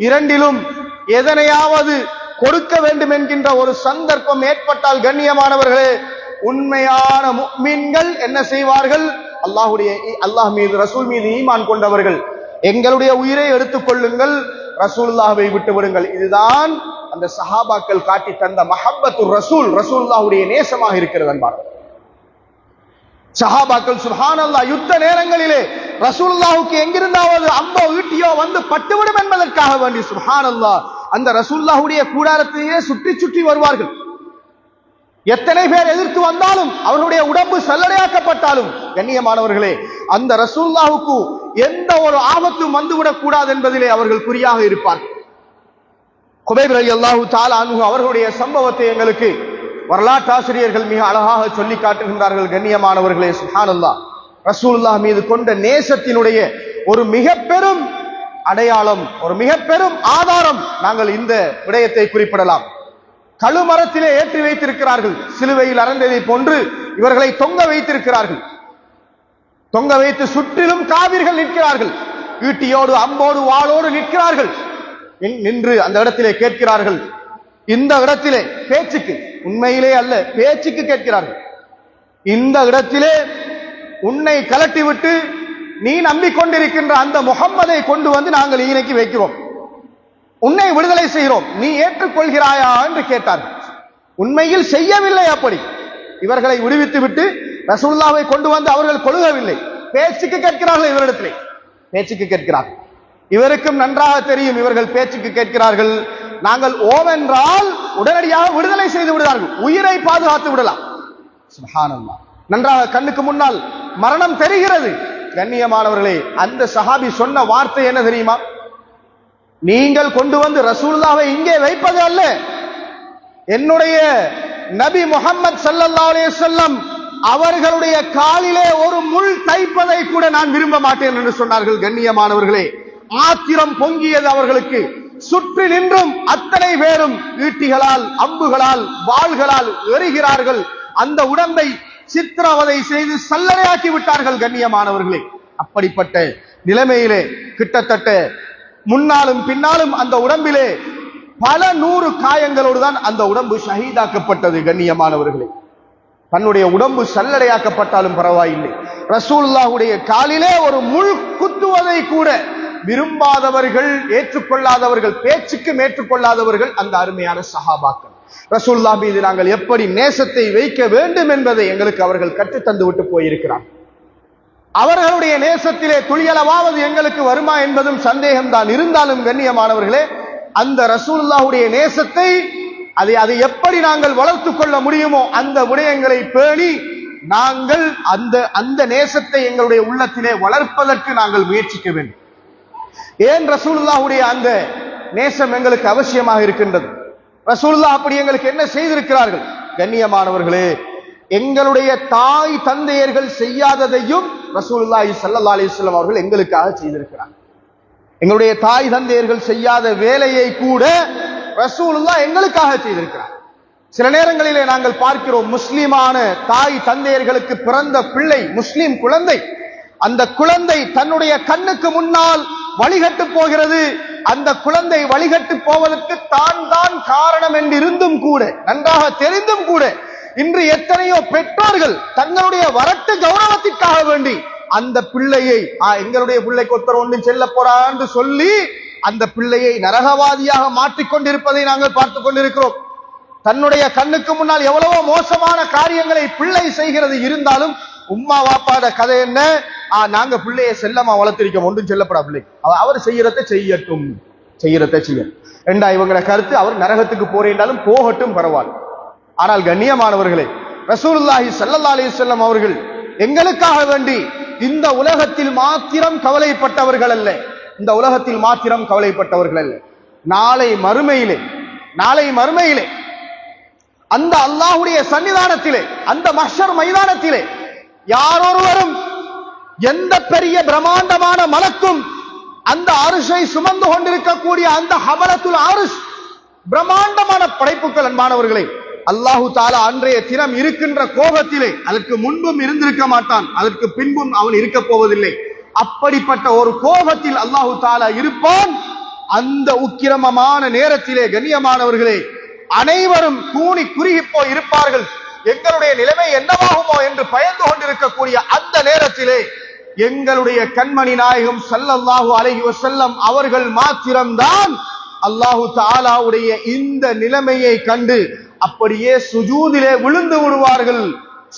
இரண்டிலும் எதனையாவது கொடுக்க வேண்டும் என்கின்ற ஒரு சந்தர்ப்பம் ஏற்பட்டால் கண்ணியமானவர்களே, உண்மையான முஃமின்கள் என்ன செய்வார்கள்? அல்லாஹ் மீது, ரசூல் மீது ஈமான் கொண்டவர்கள், எங்களுடைய உயிரை எடுத்துக் கொள்ளுங்கள், ரசூலுல்லாஹ்வை விட்டு விடுங்கள். இதுதான் அந்த சஹாபாக்கள் காட்டி தந்த மஹப்பத்துர் ரசூல், ரசூலுல்லாஹ்வுடைய நேசமாக இருக்கிறது. அன்பார் சஹாபாக்கள் சுப்ஹானல்லாஹ், யுத்த நேரங்களிலே ரசூலுல்லாஹ்வுக்கு எங்கிருந்தாவது அம்போ ஈட்டியோ வந்து பட்டுவிடும் என்பதற்காக வேண்டி சுப்ஹானல்லாஹ் அந்த ரசூலுல்லாஹ்வுடைய கூடாரத்தையே சுற்றி சுற்றி வருவார்கள். எத்தனை பேர் எதிர்த்து வந்தாலும், அவர்களுடைய உடம்பு சல்லடையாக்கப்பட்டாலும் கண்ணியமானவர்களே, அந்த ரசூலுல்லாஹ்வுக்கு எந்த ஒரு ஆபத்தும் வந்துவிடக் கூடாது என்பதிலே அவர்கள் குறியாக இருப்பார்கள். குபைப் ரலியல்லாஹு தஆலா அன்ஹு அவர்களுடைய சம்பவத்தை எங்களுக்கு வரலாற்று ஆசிரியர்கள் மிக அழகாக சொல்லி காட்டுகின்றார்கள். கண்ணியமானவர்களே, சுப்ஹானல்லாஹ், ரசூலுல்லாஹ் மீது கொண்ட நேசத்தினுடைய ஒரு மிக பெரும் அடையாளம், ஒரு மிக பெரும் ஆதாரம் நாங்கள் இந்த விடயத்தை குறிப்பிடலாம். கழுமரத்திலே ஏற்றி வைத்திருக்கிறார்கள், சிலுவையில் அறைந்ததை போன்று இவர்களை தொங்க வைத்திருக்கிறார்கள். தொங்க வைத்து சுற்றிலும் காவிர்கள் நிற்கிறார்கள், ஈட்டியோடு அம்போடு வாளோடு நிற்கிறார்கள். நின்று அந்த இடத்திலே கேட்கிறார்கள், இந்த இடத்திலே பேச்சுக்கு, உண்மையிலே அல்ல பேச்சுக்கு கேட்கிறார்கள், இந்த இடத்திலே உன்னை கலட்டி விட்டு நீ நம்பிக்கொண்டிருக்கின்ற அந்த முஹம்மதை கொண்டு வந்து நாங்கள் ஈனைக்கு வைக்கிறோம், உன்னை விடுதலை செய்கிறோம், நீ ஏற்றுக்கொள்கிறாயா என்று கேட்டார்கள். உண்மையில் செய்யவில்லை. அப்படி இவர்களை விடுவித்து விட்டு ரசூலுல்லாஹ்வை கொண்டு வந்து அவர்கள் கொழுகவில்லை, பேச்சுக்கு கேட்கிறார்கள். இவரிடத்திலே பேச்சுக்கு கேட்கிறார்கள். இவருக்கும் நன்றாக தெரியும் இவர்கள் பேச்சுக்கு கேட்கிறார்கள், நாங்கள் ஓம் என்றால் உடனடியாக விடுதலை செய்து விடுவார்கள், உயிரை பாதுகாத்து விடலாம். சுப்ஹானல்லாஹ், நன்றாக கண்ணுக்கு முன்னால் மரணம் தெரிகிறது. கண்ணியமானவர்களே, அந்த சஹாபி சொன்ன வார்த்தை என்ன தெரியுமா? நீங்கள் கொண்டு வந்து ரசூலுல்லாஹ்வை இங்கே வைப்பது அல்ல, என்னுடைய நபி முஹம்மது ஸல்லல்லாஹு அலைஹி வஸல்லம் அவர்களுடைய காலிலே ஒரு முள் தைப்பதை கூட நான் விரும்ப மாட்டேன் என்று சொன்னார்கள். கண்ணியமானவர்களே, ஆத்திரம் பொங்கியது அவர்களுக்கு. சுற்றி நின்றும் அத்தனை பேரும் ஈட்டிகளால், அம்புகளால், வாள்களால் எறிகிறார்கள். அந்த உடம்பை சித்திரவதை செய்து சல்லறையாக்கி விட்டார்கள். கண்ணியமானவர்களே, அப்படிப்பட்ட நிலைமையிலே கிட்டத்தட்ட முன்னாலும் பின்னாலும் அந்த உடம்பிலே பல 100 காயங்களோடு தான் அந்த உடம்பு ஷஹீதாக்கப்பட்டது. கண்ணியமானவர்களே, தன்னுடைய உடம்பு சல்லடையாக்கப்பட்டாலும் பரவாயில்லை, ரசூலுல்லாஹ்வுடைய காலிலே ஒரு முள் குத்துவதை கூட விரும்பாதவர்கள், ஏற்றுக்கொள்ளாதவர்கள், பேச்சுக்கும் ஏற்றுக்கொள்ளாதவர்கள் அந்த அருமையான சஹாபாக்கள். ரசூலுல்லாஹ் மீது நாங்கள் எப்படி நேசத்தை வைக்க வேண்டும் என்பதை எங்களுக்கு அவர்கள் கற்றுத்தந்து விட்டு போயிருக்கிறார். அவர்களுடைய நேசத்திலே துளியளவாவது எங்களுக்கு வருமா என்பதும் சந்தேகம்தான். இருந்தாலும் கண்ணியமானவர்களே, அந்த ரசூலுல்லாஹ்வுடைய நேசத்தை அதை எப்படி நாங்கள் வளர்த்துக் கொள்ள முடியுமோ அந்த விடயங்களை பேணி நாங்கள் அந்த நேசத்தை எங்களுடைய உள்ளத்திலே வளர்ப்பதற்கு நாங்கள் முயற்சிக்க வேண்டும். ஏன் ரசூலுல்லாஹ்வுடைய அந்த நேசம் எங்களுக்கு அவசியமாக இருக்கின்றது? ரசூலுல்லாஹ் அப்படி எங்களுக்கு என்ன செய்திருக்கிறார்கள்? கண்ணியமானவர்களே, எங்களுடைய தாய் தந்தையர்கள் செய்யாததையும் ரசூலுல்லாஹி ஸல்லல்லாஹு அலைஹி வஸல்லம் அவர்கள் எங்களுக்காக செய்திருக்கிறார். எங்களுடைய தாய் தந்தையர்கள் செய்யாத வேலையை கூட ரசூலுல்லாஹ் எங்களுக்காக செய்திருக்கிறார். சில நேரங்களிலே நாங்கள் பார்க்கிறோம், முஸ்லிமான தாய் தந்தையர்களுக்கு பிறந்த பிள்ளை, முஸ்லிம் குழந்தை, அந்த குழந்தை தன்னுடைய கண்ணுக்கு முன்னால் வழிகட்டு போகிறது. அந்த குழந்தை வழிகட்டு போவதற்கு தான் காரணம் என்றிருந்தும் கூட, நன்றாக தெரிந்தும் கூட, இன்று எத்தனையோ பெற்றோர்கள் தங்களுடைய வரட்டு கௌரவத்திற்காக வேண்டி அந்த பிள்ளையை எங்களுடைய பிள்ளைக்கு ஒருத்தர் ஒன்றும் செல்ல போறான்னு சொல்லி அந்த பிள்ளையை நரகவாதியாக மாற்றிக்கொண்டிருப்பதை நாங்கள் பார்த்துக் கொண்டிருக்கிறோம். தன்னுடைய கண்ணுக்கு முன்னால் எவ்வளவோ மோசமான காரியங்களை பிள்ளை செய்கிறது. இருந்தாலும் உம்மா வாப்பாட கதை என்ன, நாங்க பிள்ளையை செல்லமா வளர்த்திருக்கோம், ஒன்றும் செல்லப்படா பிள்ளை, அவர் செய்யறதை செய்யட்டும், என்றா இவங்கள கருத்து. அவர் நரகத்துக்கு போறேன்றாலும் போகட்டும், பரவாயில்ல. ஆனால் கண்ணியமானவர்களே, ரசூலுல்லாஹி ஸல்லல்லாஹு அலைஹி வஸல்லம் அவர்கள் எங்களுக்காக வேண்டி இந்த உலகத்தில் மாத்திரம் கவலைப்பட்டவர்கள் அல்ல, இந்த உலகத்தில் மாத்திரம் கவலைப்பட்டவர்கள் அல்ல. நாளை மறுமையிலே அந்த அல்லாஹ்வுடைய சன்னிதானத்திலே, அந்த மஹ்ஷர் மைதானத்திலே யாரொருவரும், எந்த பெரிய பிரம்மாண்டமான மலக்கும் அந்த அரிசை சுமந்து கொண்டிருக்கக்கூடிய அந்த ஹமலத்துல் அரிஸ், பிரம்மாண்டமான படைப்புகள் அன்பானவர்களே, அல்லாஹு தாலா அன்றைய தினம் இருக்கின்ற கோபத்திலே, அதற்கு முன்பும் இருந்திருக்க மாட்டான், அதற்கு பின்பும் அவன் இருக்க போவதில்லை. அப்படிப்பட்ட ஒரு கோபத்தில் அல்லாஹு தாலா இருப்பான். அந்த உக்கிரமமான நேரத்திலே கண்ணியமானவர்களே, அனைவரும் கூனி குறுகி போய் இருப்பார்கள். எங்களுடைய நிலைமை என்னவாகுமோ என்று பயந்து கொண்டிருக்கக்கூடிய அந்த நேரத்திலே எங்களுடைய கண்மணி நாயகம் ஸல்லல்லாஹு அலைஹி வஸல்லம் அவர்கள் மாத்திரம்தான் அல்லாஹு தஆலாவுடைய இந்த நிலைமையை கண்டு அப்படியே சுஜூதிலே விழுந்து விடுவார்கள்.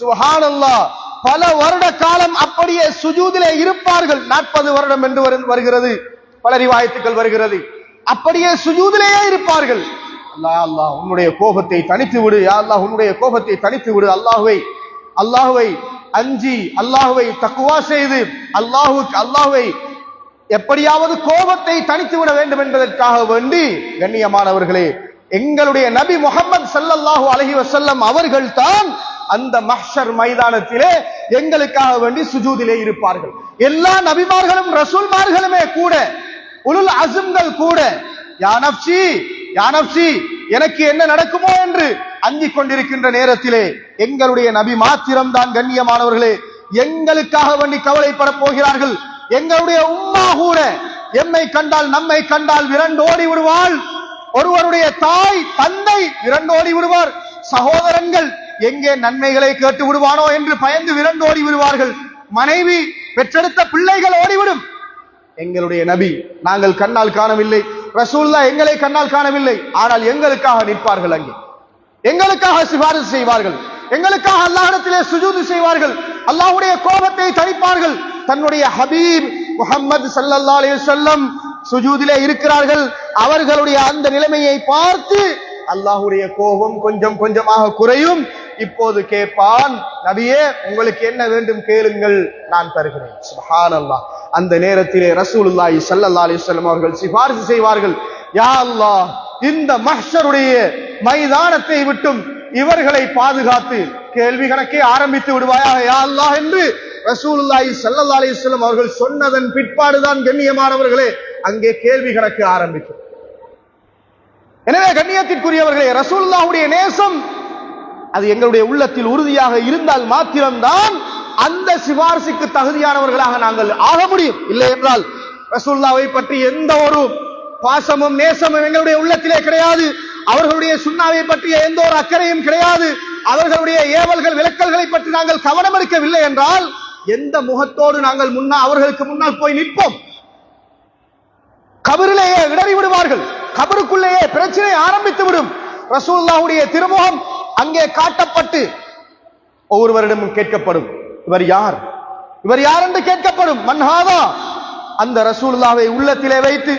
சுப்ஹானல்லாஹ், பல வருட காலம் அப்படியே சுஜூதிலே இருப்பார்கள். 40 வருடம் என்று வருகிறது, பல ரிவாயத்துக்கள் வருகிறது. அப்படியே சுஜூதிலேயே இருப்பார்கள். அல்லாஹ் அல்லாஹ் உன்னுடைய கோபத்தை தணித்து விடு, யா அல்லாஹ் உன்னுடைய கோபத்தை தணித்து விடு, அல்லாஹ்வை அஞ்சி, அல்லாஹ்வை தக்வா செய்து, அல்லாஹ்வை எப்படியாவது கோபத்தை தணித்து விட வேண்டும் என்பதற்காக வேண்டி கண்ணியமானவர்களே, எங்களுடைய நபி முஹம்மது ஸல்லல்லாஹு அலைஹி வஸல்லம் அவர்கள் தான் அந்த மஹ்ஷர் மைதானத்திலே எங்களுக்காக வேண்டி சுஜூதிலே இருப்பார்கள். எல்லா நபிமார்களும் ரசூல்மார்களுமே கூட, உலுல் அஸ்ம்கள் கூட, யா நப்சி எனக்கு என்ன நடக்குமோ என்று அஞ்சிக் கொண்டிருக்கின்ற நேரத்திலே எங்களுடைய நபி மாத்திரம்தான் கண்ணியமானவர்களே எங்களுக்காக வேண்டி கவலைப்பட போகிறார்கள். எங்களுடைய உம்மா கூட எம்மை கண்டால், நம்மை கண்டால் விரண்டோடி விடுவாள். ஒருவருடைய தாய் தந்தை விரண்டோடி விடுவார். சகோதரன்கள் எங்கே நன்மைகளை கேட்டு விடுவானோ என்று பயந்து விரண்டோடி விடுவார்கள். மனைவி, பெற்றெடுத்த பிள்ளைகள் ஓடிவிடும். எங்களுடைய நபி நாங்கள் கண்ணால் காணவில்லை, ரசூலுல்லாஹ் எங்களை கண்ணால் காணவில்லை, ஆனால் எங்களுக்காக நிற்பார்கள். அங்கே எங்களுக்காக சிபாரிசு செய்வார்கள், எங்களுக்காக அல்லாஹ்விடத்திலே சுஜூது செய்வார்கள், அல்லாஹ்வுடைய கோபத்தை தணிப்பார்கள். தன்னுடைய ஹபீப் முஹம்மது ஸல்லல்லாஹு அலைஹி வஸல்லம் சுஜூதிலே இருக்கிறார்கள். அவர்களுடைய அந்த நிலைமையை பார்த்து அல்லாஹ்வுடைய கோபம் கொஞ்சம் கொஞ்சமாக குறையும். இப்போது கேட்பான், நபியே உங்களுக்கு என்ன வேண்டும் கேளுங்கள், நான் தருகிறேன். சுப்ஹானல்லாஹ். அந்த நேரத்திலே ரசூலுல்லாஹி ஸல்லல்லாஹு அலைஹி வஸல்லம் அவர்கள் சிபாரிசு செய்வார்கள், யா அல்லாஹ் இந்த மஹ்ஷருடைய மைதானத்தை விட்டும் இவர்களை பாதுகாத்து கேள்வி கணக்கே ஆரம்பித்து விடுவாயாக யா அல்லாஹ் என்று ரசூலுல்லாஹி ஸல்லல்லாஹு அலைஹி வஸல்லம் அவர்கள் சொன்னதன் பிற்பாடுதான் கண்ணியமானவர்களே அங்கே கேள்வி கணக்கு ஆரம்பிக்கும். எனவே கண்ணியத்திற்குரியவர்களே, ரசூலுல்லாஹ்வுடைய நேசம் அது எங்களுடைய உள்ளத்தில் உறுதியாக இருந்தால் மாத்திரம்தான் அந்த சிபாரிசுக்கு தகுதியானவர்களாக நாங்கள் ஆக முடியும். இல்லை என்றால் ரசூலுல்லாஹ்வை பற்றி எந்த ஒரு பாசமும் நேசமும் எங்களுடைய உள்ளத்திலே கிடையாது. அவர்களுடைய சுன்னாவை பற்றிய எந்த ஒரு அக்கறையும் கிடையாது. அவர்களுடைய ஏவல்கள் விலக்கல்களை பற்றி நாங்கள் கவனம் எடுக்கவில்லை என்றால் எந்த முகத்தோடு நாங்கள் அவர்களுக்கு முன்னால் போய் நிற்போம்? கபரிலேயே இடறி விடுவார்கள். கபருக்குள்ளேயே பிரச்சனை ஆரம்பித்து விடும். ரசூலுல்லாஹ்வுடைய திருமுகம் அங்கே காட்டப்பட்டு ஒவ்வொருவரிடமும் கேட்கப்படும், இவர் யார், இவர் யார் என்று கேட்கப்படும். மன்ஹாதா, அந்த ரசூலுல்லாஹ்வை உள்ளத்திலே வைத்து,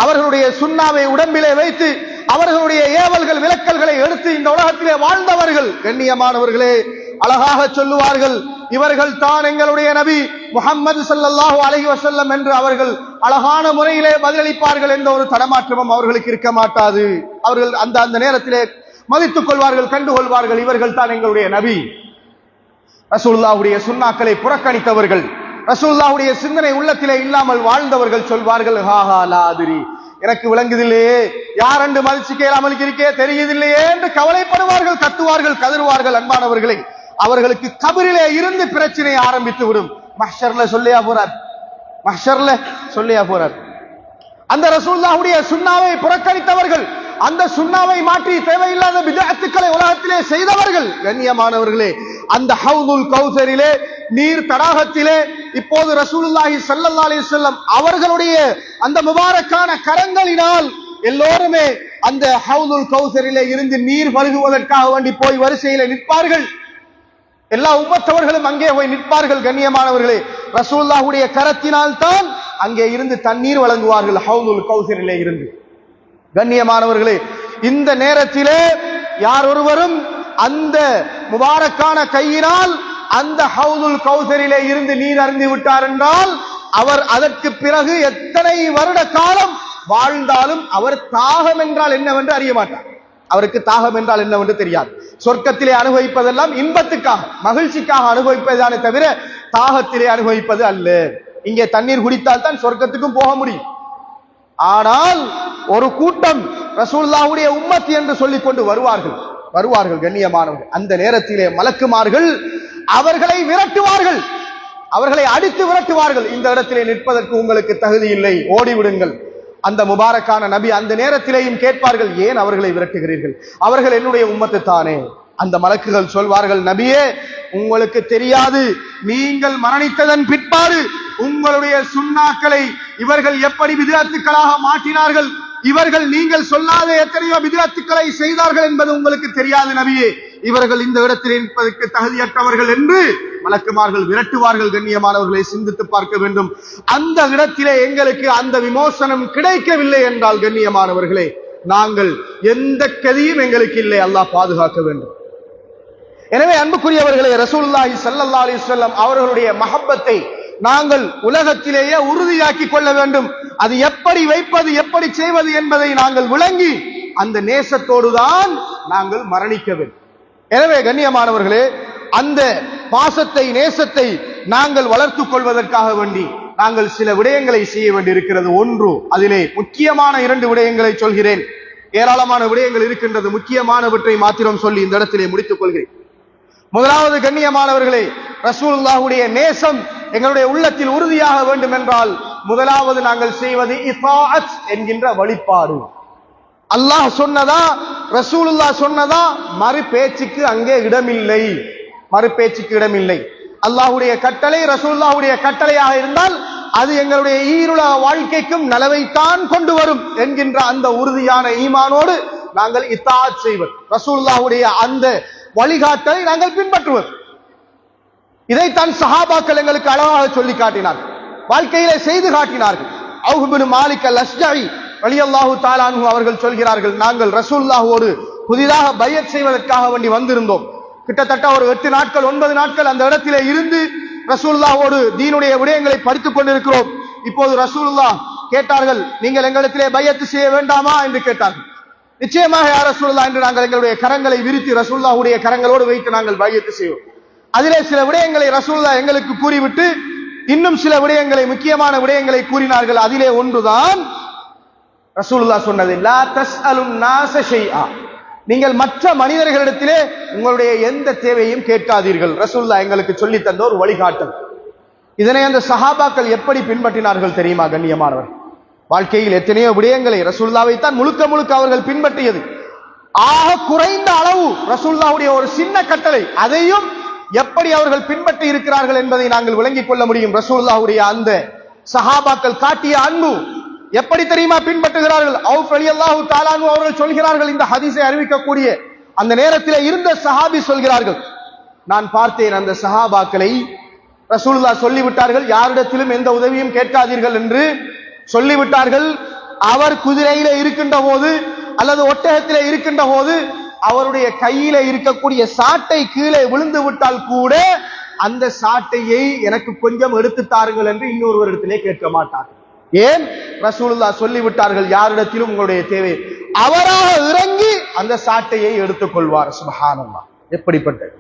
அவர்களுடைய சுன்னாவை உடம்பிலே வைத்து,
அவர்களுடைய ஏவல்கள் விலக்கல்களை எடுத்து இந்த உலகத்திலே வாழ்ந்தவர்கள். கண்ணியமானவர்களே, அழகாக சொல்லுவார்கள், இவர்கள் தான் எங்களுடைய நபி முஹம்மது ஸல்லல்லாஹு அலைஹி வஸல்லம் என்று அவர்கள் அழகான முறையிலே பதிலளிப்பார்கள். என்ற ஒரு தடமாற்றமும் அவர்களுக்கு இருக்க மாட்டாது. அவர்கள் அந்த நேரத்திலே மதித்துக் கொள்வார்கள், கண்டுகொள்வார்கள், இவர்கள் தான் எங்களுடைய நபி. ரசூலுல்லாஹுடைய சுன்னாக்களை புறக்கணித்தவர்கள், ரசூலுல்லாஹுடைய சிந்தனை உள்ளத்திலே இல்லாமல் வாழ்ந்தவர்கள் சொல்வார்கள், ஹாஹா லா அதிரி, எனக்கு விளங்குதில்லையே, யார் என்று மதிச்சு கேளாமல் இருக்கே தெரியுதில்லையே என்று கவலைப்படுவார்கள், கத்துவார்கள், கதறுவார்கள். அன்பானவர்களை, அவர்களுக்கு கபரிலே இருந்து பிரச்சனை ஆரம்பித்து விடும். மஹ்ஷர்ல சொல்லியா போறார், மஹ்ஷர்ல சொல்லியா போறார். அந்த ரசூலுல்லாஹுடைய சுன்னாவை புறக்கணித்தவர்கள், அந்த சுன்னாவை மாற்றி தேவையில்லாத பித்அத்துக்களை உலகத்திலே செய்தவர்கள். கண்ணியமானவர்களே, அந்த ஹவுதுல் கௌசரிலே, நீர் தடாகத்திலே இப்போது ரசூலுல்லாஹி ஸல்லல்லாஹு அலைஹி வஸல்லம் அவர்களுடைய அந்த முபாரக்கான கரங்களினால் எல்லோருமே அந்த ஹவுதுல் கௌசரிலே இருந்து நீர் பருகுவதற்காக வேண்டி போய் வரிசையிலே நிற்பார்கள். எல்லா உம்மத்தவர்களும் அங்கே போய் நிற்பார்கள். கண்ணியமானவர்களே, ரசூலுல்லாஹுடைய கரத்தினால் தான் அங்கே இருந்து தண்ணீர் வழங்குவார்கள், ஹவுதுல் கௌசரிலே இருந்து. கண்ணியமானவர்களே, இந்த நேரத்திலே யார் ஒருவரும் அந்த முபாரக்கான கையினால் அந்த ஹவுதுல் கௌசரிலே இருந்து நீர் அருந்தி விட்டார் என்றால் அவர் அதற்கு பிறகு எத்தனை வருட காலம் வாழ்ந்தாலும் அவர் தாகம் என்றால் என்னவென்று அறிய மாட்டார். அவருக்கு தாகம் என்றால் என்னவென்று தெரியாது. சொர்க்கத்திலே அனுபவிப்பதெல்லாம் இன்பத்துக்காக, மகிழ்ச்சிக்காக அனுபவிப்பதானே தவிர தாகத்திலே அனுபவிப்பது அல்ல. இங்கே தண்ணீர் குடித்தால் தான் சொர்க்கத்துக்கும் போக முடியும். ஆனால் ஒரு கூட்டம் ரசூலுல்லாஹுடைய உம்மத் என்று சொல்லிக் கொண்டு வருவார்கள். கண்ணியமானவர்கள், அந்த நேரத்திலே மலக்குமார்கள் அவர்களை விரட்டுவார்கள், அவர்களை அடித்து விரட்டுவார்கள். இந்த இடத்திலே நிற்பதற்கு உங்களுக்கு தகுதி இல்லை, ஓடிவிடுங்கள். அந்த முபாரக்கான நபி அந்த நேரத்திலேயும் கேட்பார்கள், ஏன் அவர்களை விரட்டுகிறீர்கள், அவர்கள் என்னுடைய உம்மத்து தானே. அந்த மலக்குகள் சொல்வார்கள், நபியே, உங்களுக்கு தெரியாது, நீங்கள் மரணித்ததன் பிற்பாடு உங்களுடைய சுன்னாக்களை இவர்கள் எப்படி பித்அத்துக்களாக மாற்றினார்கள், இவர்கள் நீங்கள் சொல்லாத எத்தனையோ பித்அத்துக்களை செய்தார்கள் என்பது உங்களுக்கு தெரியாது நபியே. இவர்கள் இந்த இடத்தில் இருப்பதற்கு தகுதியற்றவர்கள் என்று மலக்குமார்கள் விரட்டுவார்கள். கண்ணியமானவர்களை, சிந்தித்து பார்க்க வேண்டும். அந்த இடத்திலே எங்களுக்கு அந்த விமோசனம் கிடைக்கவில்லை என்றால் கண்ணியமானவர்களே, நாங்கள் எந்த கதியும் எங்களுக்கு இல்லை. அல்லாஹ் பாதுகாக்க வேண்டும். எனவே அன்புக்குரியவர்களே, ரசூலுல்லாஹி ஸல்லல்லாஹு அலைஹி வஸல்லம் அவர்களுடைய மஹப்பத்தை நாங்கள் உலகத்திலேயே உறுதியாக்கி கொள்ள வேண்டும். அது எப்படி வைப்பது, எப்படி செய்வது என்பதை நாங்கள் விளங்கி அந்த நேசத்தோடுதான் நாங்கள் மரணிக்க வேண்டும். எனவே கண்ணியமானவர்களே, அந்த பாசத்தை, நேசத்தை நாங்கள் வளர்த்துக் கொள்வதற்காக வேண்டி நாங்கள் சில விடயங்களை செய்ய வேண்டி இருக்கிறது. ஒன்று, அதிலே முக்கியமான 2 விடயங்களை சொல்கிறேன். ஏராளமான விடயங்கள் இருக்கின்றது, முக்கியமானவற்றை மாத்திரம் சொல்லி இந்த இடத்திலே முடித்துக் கொள்கிறேன். முதலாவது, கண்ணியமானவர்களே, ரசூலுல்லாஹுடைய நேசம் எங்களுடைய உள்ளத்தில் உறுதியாக வேண்டும் என்றால் முதலாவது நாங்கள் செய்வது இதாஅத் என்கின்ற வழிபாடு. அல்லாஹ் சொன்னதா, ரசூலுல்லாஹ் சொன்னதா, மறு பேச்சுக்கு அங்கே இடமில்லை, மறு பேச்சுக்கு இடமில்லை. அல்லாஹுடைய கட்டளை ரசூலுல்லாஹுடைய கட்டளையாக இருந்தால் அது எங்களுடைய ஈருலக வாழ்க்கைக்கும் நலவைத்தான் கொண்டு வரும் என்கின்ற அந்த உறுதியான ஈமானோடு நாங்கள் இதாஅத் செய்வது, ரசூலுல்லாஹுடைய அந்த வழிகாட்டலை நாங்கள் பின்பற்றுவது. இதைத்தான் சஹாபாக்கள் எங்களுக்கு அழகாக சொல்லி காட்டினார்கள், வாழ்க்கையிலே செய்து காட்டினார்கள். அவ்ஃப் இப்னு மாலிக் அல்-அஸ்ஜஇ ரலியல்லாஹு தஆலா அன்ஹு அவர்கள் சொல்கிறார்கள், நாங்கள் ரசூலுல்லாஹோடு புதிதாக பைஅத் செய்வதற்காக வேண்டி வந்திருந்தோம். கிட்டத்தட்ட ஒரு 8 நாட்கள் 9 நாட்கள் அந்த இடத்திலே இருந்து ரசூலுல்லாஹோடு தீனுடைய விடயங்களை படித்துக் கொண்டிருக்கிறோம். இப்போது ரசூலுல்லாஹ் கேட்டார்கள், நீங்கள் எங்களிடத்திலே பைஅத் செய்ய வேண்டாமா என்று கேட்டார்கள். நிச்சயமாக யா ரசூலுல்லாஹ் என்று நாங்கள் எங்களுடைய கரங்களை விரித்து ரசூலுல்லாஹுடைய கரங்களோடு வைத்து நாங்கள் பைஅத் செய்வோம். அதிலே சில விடயங்களை ரசூலுல்லாஹ் எங்களுக்கு கூறிவிட்டு இன்னும் சில விடயங்களை, முக்கியமான விடயங்களை கூறினார்கள். அதிலே ஒன்றுதான் ரசூலுல்லாஹ் சொன்னது, லா தஸ்அலுன் நாஸ ஷைஆ, நீங்கள் மற்ற மனிதர்களிடத்திலே உங்களுடைய எந்த தேவையும் கேட்காதீர்கள். ரசூலுல்லாஹ் எங்களுக்கு சொல்லி தந்த ஒரு வழிகாட்டல். இதனை அந்த சஹாபாக்கள் எப்படி பின்பற்றினார்கள் தெரியுமா கண்ணியமானவர்? வாழ்க்கையில் எத்தனையோ விடயங்களை ரசூலுல்லாஹ்வை தான் முழுக்க முழுக்க அவர்கள் பின்பற்றியது. ஆக குறைந்த அளவு ரசூலுல்லாஹ்வுடைய ஒரு சின்ன கட்டளை, அதையும் எப்படி அவர்கள் பின்பற்றி இருக்கிறார்கள் என்பதை நாங்கள் விளங்கிக் கொள்ள முடியும். ரசூலுல்லாஹ்வுடைய அந்த சஹாபாக்கள் காட்டிய அன்பு எப்படி தெரியுமா பின்பற்றுகிறார்கள்? அவ்ஃப் ரலியல்லாஹு தஆலா அன்ஹு அவர்கள் சொல்கிறார்கள், இந்த ஹதீஸை அறிவிக்கக்கூடிய அந்த நேரத்தில் இருந்த சஹாபி சொல்கிறார்கள், நான் பார்த்தேன் அந்த சஹாபாக்களை, ரசூலுல்லாஹ் சொல்லிவிட்டார்கள் யாரிடத்திலும் எந்த உதவியும் கேட்காதீர்கள் என்று சொல்லிவிட்டார்கள். அவர் குதிரையிலே இருக்கின்ற போது அல்லது ஒட்டகத்திலே இருக்கின்ற போது அவருடைய கையில இருக்கக்கூடிய சாட்டை கீழே விழுந்து விட்டால் கூட அந்த சாட்டையை எனக்கு கொஞ்சம் எடுத்து தாருங்கள் என்று இன்னொருவரிடத்திலே கேட்க மாட்டார். ஏன்? ரசூலுல்லாஹ் சொல்லிவிட்டார்கள், யாரிடத்திலும் உங்களுடைய தேவை, அவராக இறங்கி அந்த சாட்டையை எடுத்துக் கொள்வார். சுப்ஹானல்லாஹ். எப்படிப்பட்ட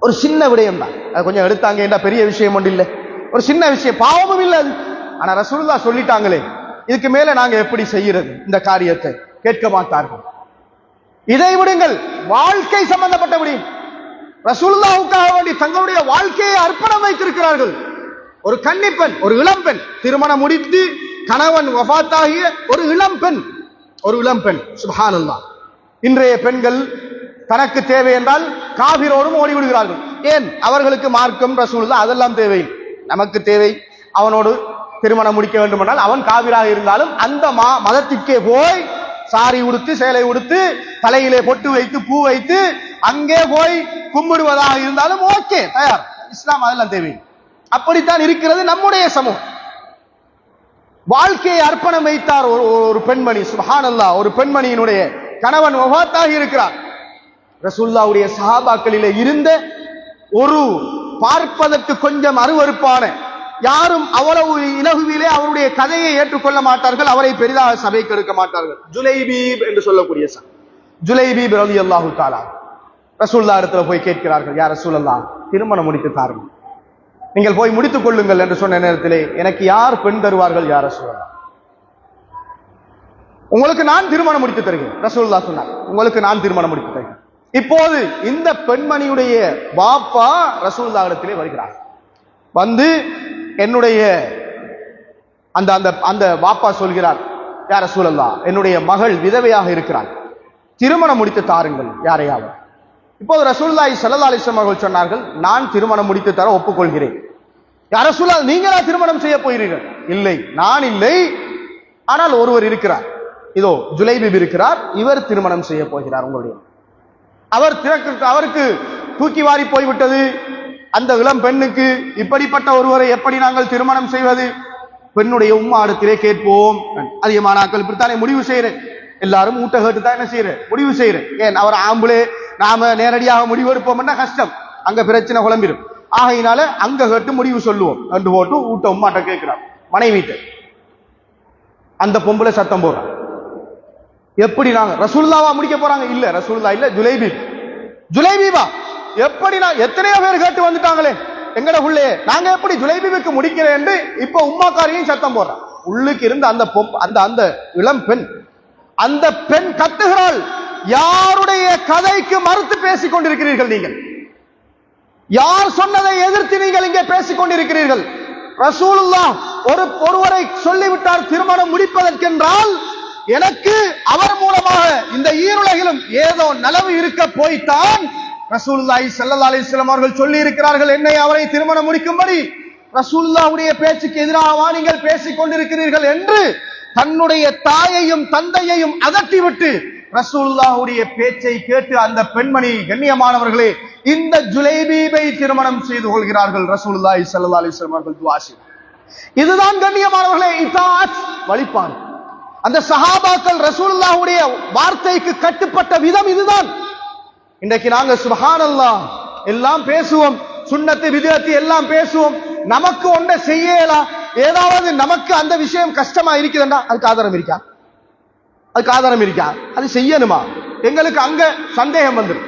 ஒரு சின்ன விடயம் தான், அது கொஞ்சம் எடுத்தாங்க என்ற பெரிய விஷயம் ஒன்று இல்லை, ஒரு சின்ன விஷயம், பாவமும் இல்லை அது. ஆனா ரசூலுல்லாஹ் சொல்லிட்டாங்களே, இதுக்கு மேல நாங்க எப்படி செய்யறது இந்த காரியத்தை? கேட்க மாட்டார்கள். இதை விடுங்கள், வாழ்க்கை சம்பந்தப்பட்ட விடயம், ரசூலுல்லாஹ்வுக்காக வேண்டி தங்களுடைய வாழ்க்கையை அர்ப்பணம் வைத்திருக்கிறார்கள். ஒரு கன்னிப்பெண், ஒரு இளம்பெண், திருமணம் முடித்து கணவன் வஃபாத்தாகிய ஒரு இளம்பெண். சுப்ஹானல்லாஹ். இன்றைய பெண்கள் தனக்கு தேவை என்றால் காபிரோடும் ஓடிவிடுகிறார்கள். ஏன்? அவர்களுக்கு மார்க்கம், ரசூலுல்லாஹ் அதெல்லாம் தேவை. நமக்கு தேவை, அவனோடு திருமணம் முடிக்க வேண்டும் என்றால் அவன் காபிராக இருந்தாலும் அந்த மதத்திற்கே போய் சாரி உடுத்து, சேலை உடுத்து, தலையிலே பொட்டு வைத்து, பூ வைத்து, அங்கே போய் கும்பிடுவதாக இருந்தாலும் ஓகே, தயார். இஸ்லாம் அதெல்லாம் தேவை. அப்படித்தான் இருக்கிறது நம்முடைய சமூகம். வாழ்க்கையை அர்ப்பணம் வைத்தார் ஒரு பெண்மணி. சுப்ஹானல்லாஹ். ஒரு பெண்மணியினுடைய கணவன் வஃபாத்தாகி இருக்கிறார். ரசூலுல்லாஹ்வுடைய சஹாபாக்களிலே இருந்த ஒரு பார்ப்பதற்கு கொஞ்சம் அருவருப்பான, யாரும் அவ்வளவு இலகுவிலே அவருடைய கதையை ஏற்றுக்கொள்ள மாட்டார்கள், அவரை பெரிதாக சபைக்கு எடுக்க மாட்டார்கள். ஜுலைபீப் என்று சொல்லக்கூடிய ஜுலைபீப் ரலியல்லாஹு தஆலா ரசூலுல்லாஹ் இடத்துல போய் கேட்கிறார்கள், யா ரசூலல்லாஹ், திருமணம் முடித்து தாருங்கள், நீங்கள் போய் முடித்துக் கொள்ளுங்கள் என்று சொன்ன நேரத்திலே, எனக்கு யார் பெண் தருவார்கள் யா ரசூலல்லாஹ்? உங்களுக்கு நான் திருமணம் முடித்து தருகிறேன். ரசூலுல்லாஹ் சொன்னார், உங்களுக்கு நான் திருமணம் முடித்து தருகிறேன். இப்போது இந்த பெண்மணியுடைய பாப்பா ரசூலுல்லாஹ் இடத்திலே வருகிறார். வந்து என்னுடைய அந்த அந்த அந்த பாப்பா சொல்கிறார், யா ரசூலல்லாஹ், என்னுடைய மகள் விதவையாக இருக்கிறாள், திருமணம் முடித்து தாருங்கள் யாரையாவது. இப்போது ரசூலுல்லாஹி ஸல்லல்லாஹு அலைஹி வஸல்லம் அவர்கள் சொன்னார்கள், நான் திருமணம் முடித்து தர ஒப்புக்கொள்கிறேன். யா ரசூலல்லாஹ், நீங்களா திருமணம் செய்ய போகிறீர்கள்? இல்லை, நான் இல்லை, ஆனால் ஒருவர் இருக்கிறார், இதோ ஜுலைபீப் இருக்கிறார், இவர் திருமணம் செய்ய போகிறார் உங்களுடைய. அவருக்கு தூக்கி வாரி போய்விட்டது. அந்த இளம் பெண்ணுக்கு இப்படிப்பட்ட ஒருவரை எப்படி நாங்கள் திருமணம் செய்வது? பெண்ணுடைய உம்மா இடத்திலே கேட்போம். அதிகமான ஆட்கள் இப்படித்தானே முடிவு செய்யறேன், எல்லாரும் ஊட்ட கேட்டு தான் என்ன செய்யறேன், முடிவு செய்யறேன். ஏன்? அவர் ஆம்பளே, நாம நேரடியாக முடிவெடுப்போம், கஷ்டம், அங்க பிரச்சனை குழம்பிடும். ஆகையினால அங்க கேட்டு முடிவு சொல்லுவோம் என்று போட்டு ஊட்ட உம்மாட்ட கேட்கிறார். மனைவிட்ட அந்த பொம்பளை சத்தம் போடுறான், எப்படி நாங்க ரசூலுல்லாஹ்வா முடிக்க போறாங்க? இல்ல ரசூலுல்லாஹ் இல்ல, ஜுலைபீபா. எப்படி? நான் எத்தனையோ பேர் கேட்டு வந்துட்டாங்களே எங்கட உள்ளே, நாங்க எப்படி ஜுலைபீபுக்கு முடிக்கிறேன் என்று இப்ப உம்மாக்காரியும் சத்தம் போடுறான். உள்ளுக்கு இருந்து அந்த அந்த இளம் பெண், அந்த பெண் கத்துகிறாள், யாருடைய கதைக்கு மறுத்து பேசிக் கொண்டிருக்கிறீர்கள் நீங்கள்? யார் சொன்னதை எதிர்த்து நீங்கள் இங்கே பேசிக் கொண்டிருக்கிறீர்கள்? ரசூலுல்லாஹ் ஒருவரை சொல்லிவிட்டார் திருமணம் முடிப்பதற்கென்றால், எனக்கு அவர் மூலமாக இந்த ஈருலகிலும் ஏதோ நலவு இருக்க போய்த்தான் ரசூலுல்லாஹி ஸல்லல்லாஹு அலைஹி வஸல்லம் அவர்கள் சொல்லி இருக்கிறார்கள் என்னை அவரை திருமணம் முடிக்கும்படி. ரசூலுல்லாஹ்வுடைய பேச்சுக்கு எதிராக நீங்கள் பேசிக் கொண்டிருக்கிறீர்கள் என்று தன்னுடைய தாயையும் தந்தையையும் அதட்டிவிட்டு ரசூலுல்லாஹ்வுடைய பேச்சை கேட்டு அந்த பெண்மணி, கண்ணியமானவர்களே, இந்த ஜுலைபீபை திருமணம் செய்து கொள்கிறார்கள். ரசூலுல்லாஹி ஸல்லல்லாஹு அலைஹி வஸல்லம் அவர்கள் துஆ செய்தார். இதுதான் கண்ணியமானவர்களே இதாத், வழிபாடு. அந்த சஹாபாக்கள் ரசூலுல்லாஹ்வுடைய வார்த்தைக்கு கட்டுப்பட்ட விதம் இதுதான். இன்றைக்கு நாங்க சுப்ஹானல்லாஹ் எல்லாம் பேசுவோம், சுன்னத்து விதத்து எல்லாம் பேசுவோம், நமக்கு ஒன்றை செய்யலாம், ஏதாவது நமக்கு அந்த விஷயம் கஷ்டமா இருக்குதுன்னா அதுக்கு ஆதாரம் இருக்கா? அது செய்யணுமா? எங்களுக்கு அங்க சந்தேகம் வந்துடும்.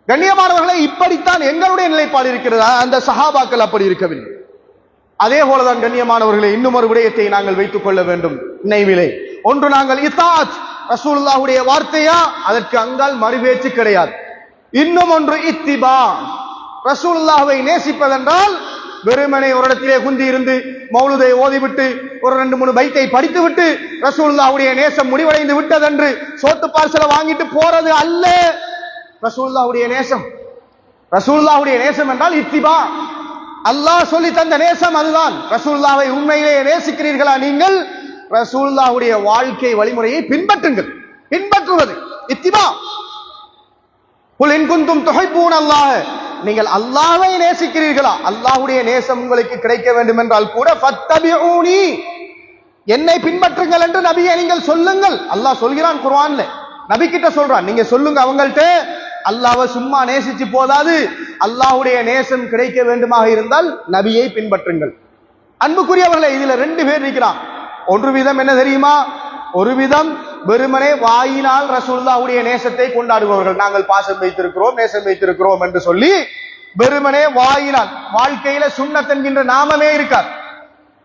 கண்ணியமானவர்களே, இப்படித்தான் எங்களுடைய நிலைப்பாடு இருக்கிறது. அந்த சஹாபாக்கள் அப்படி இருக்கவில்லை. அதே போலதான் கண்ணியமானவர்களே, இன்னும் ஒரு விடயத்தை நாங்கள் வைத்துக் கொள்ள வேண்டும் நினைவிலே. ஒன்று, நாங்கள் இத்தாத், ரசூலுல்லாஹ்வுடைய வார்த்தையா, அதற்கு அங்கால் மறுபேச்சு கிடையாது. இன்னும் ஒன்று இத்திபா, ரசூலுல்லாஹ்வை நேசிப்பதென்றால் வெறுமனே ஒரு இடத்திலே குந்தி இருந்து மௌலுதை ஓதிவிட்டு ஒரு 2-3 பைத்தை படித்து விட்டு ரசூலுல்லாஹ்வுடைய நேசம் முடிவடைந்து விட்டதென்று சோத்து பார்சலை வாங்கிட்டு போறது அல்ல ரசூலுல்லாஹ்வுடைய நேசம். ரசூலுல்லாஹ்வுடைய நேசம் என்றால் இத்திபா, அல்லாஹ் சொல்லி தந்த நேசம் அதுதான். ரசூலுல்லாஹ்வை உண்மையிலேயே நேசிக்கிறீர்களா நீங்கள்? ரசூலுல்லாஹ்வுடைய வாழ்க்கை வழிமுறையை பின்பற்றுவது இத்திபா. குல் இன் குன்தும் துஹிப்பூன அல்லாஹ், நீங்கள் அல்லாஹ்வை நேசிக்கிறீர்களா? அல்லாஹ்வுடைய நேசம் உங்களுக்கு கிடைக்க வேண்டும் என்றால் கூட ஃபத்தபிஊனி, என்னை பின்பற்றுங்கள் என்று நபியை நீங்கள் சொல்லுங்கள். அல்லாஹ் சொல்கிறான் குர்ஆன்ல, நபி கிட்ட சொல்றான், நீங்க சொல்லுங்க அவங்கள்ட்ட. அல்லாஹ்வை சும்மா நேசிச்சு போதாது, அல்லாஹ்வுடைய நேசம் கிடைக்க வேண்டுமாக இருந்தால் நபியை பின்பற்றுங்கள். அன்புக்குரியவர்களே, இதுல ரெண்டு பேர் இருக்கிறான். ஒரு விதம் என்ன தெரியுமா? ஒரு விதம் வெறுமனே வாயினால் ரசூலுல்லாஹ்வுடைய நேசத்தை கொண்டாடுபவர்கள், நாங்கள் பாசம் வைத்திருக்கிறோம் நேசம் வைத்திருக்கிறோம் என்று சொல்லி வெறுமனே வாயினால், வாழ்க்கையில சுன்னத் என்கின்ற நாமமே இருக்கார்,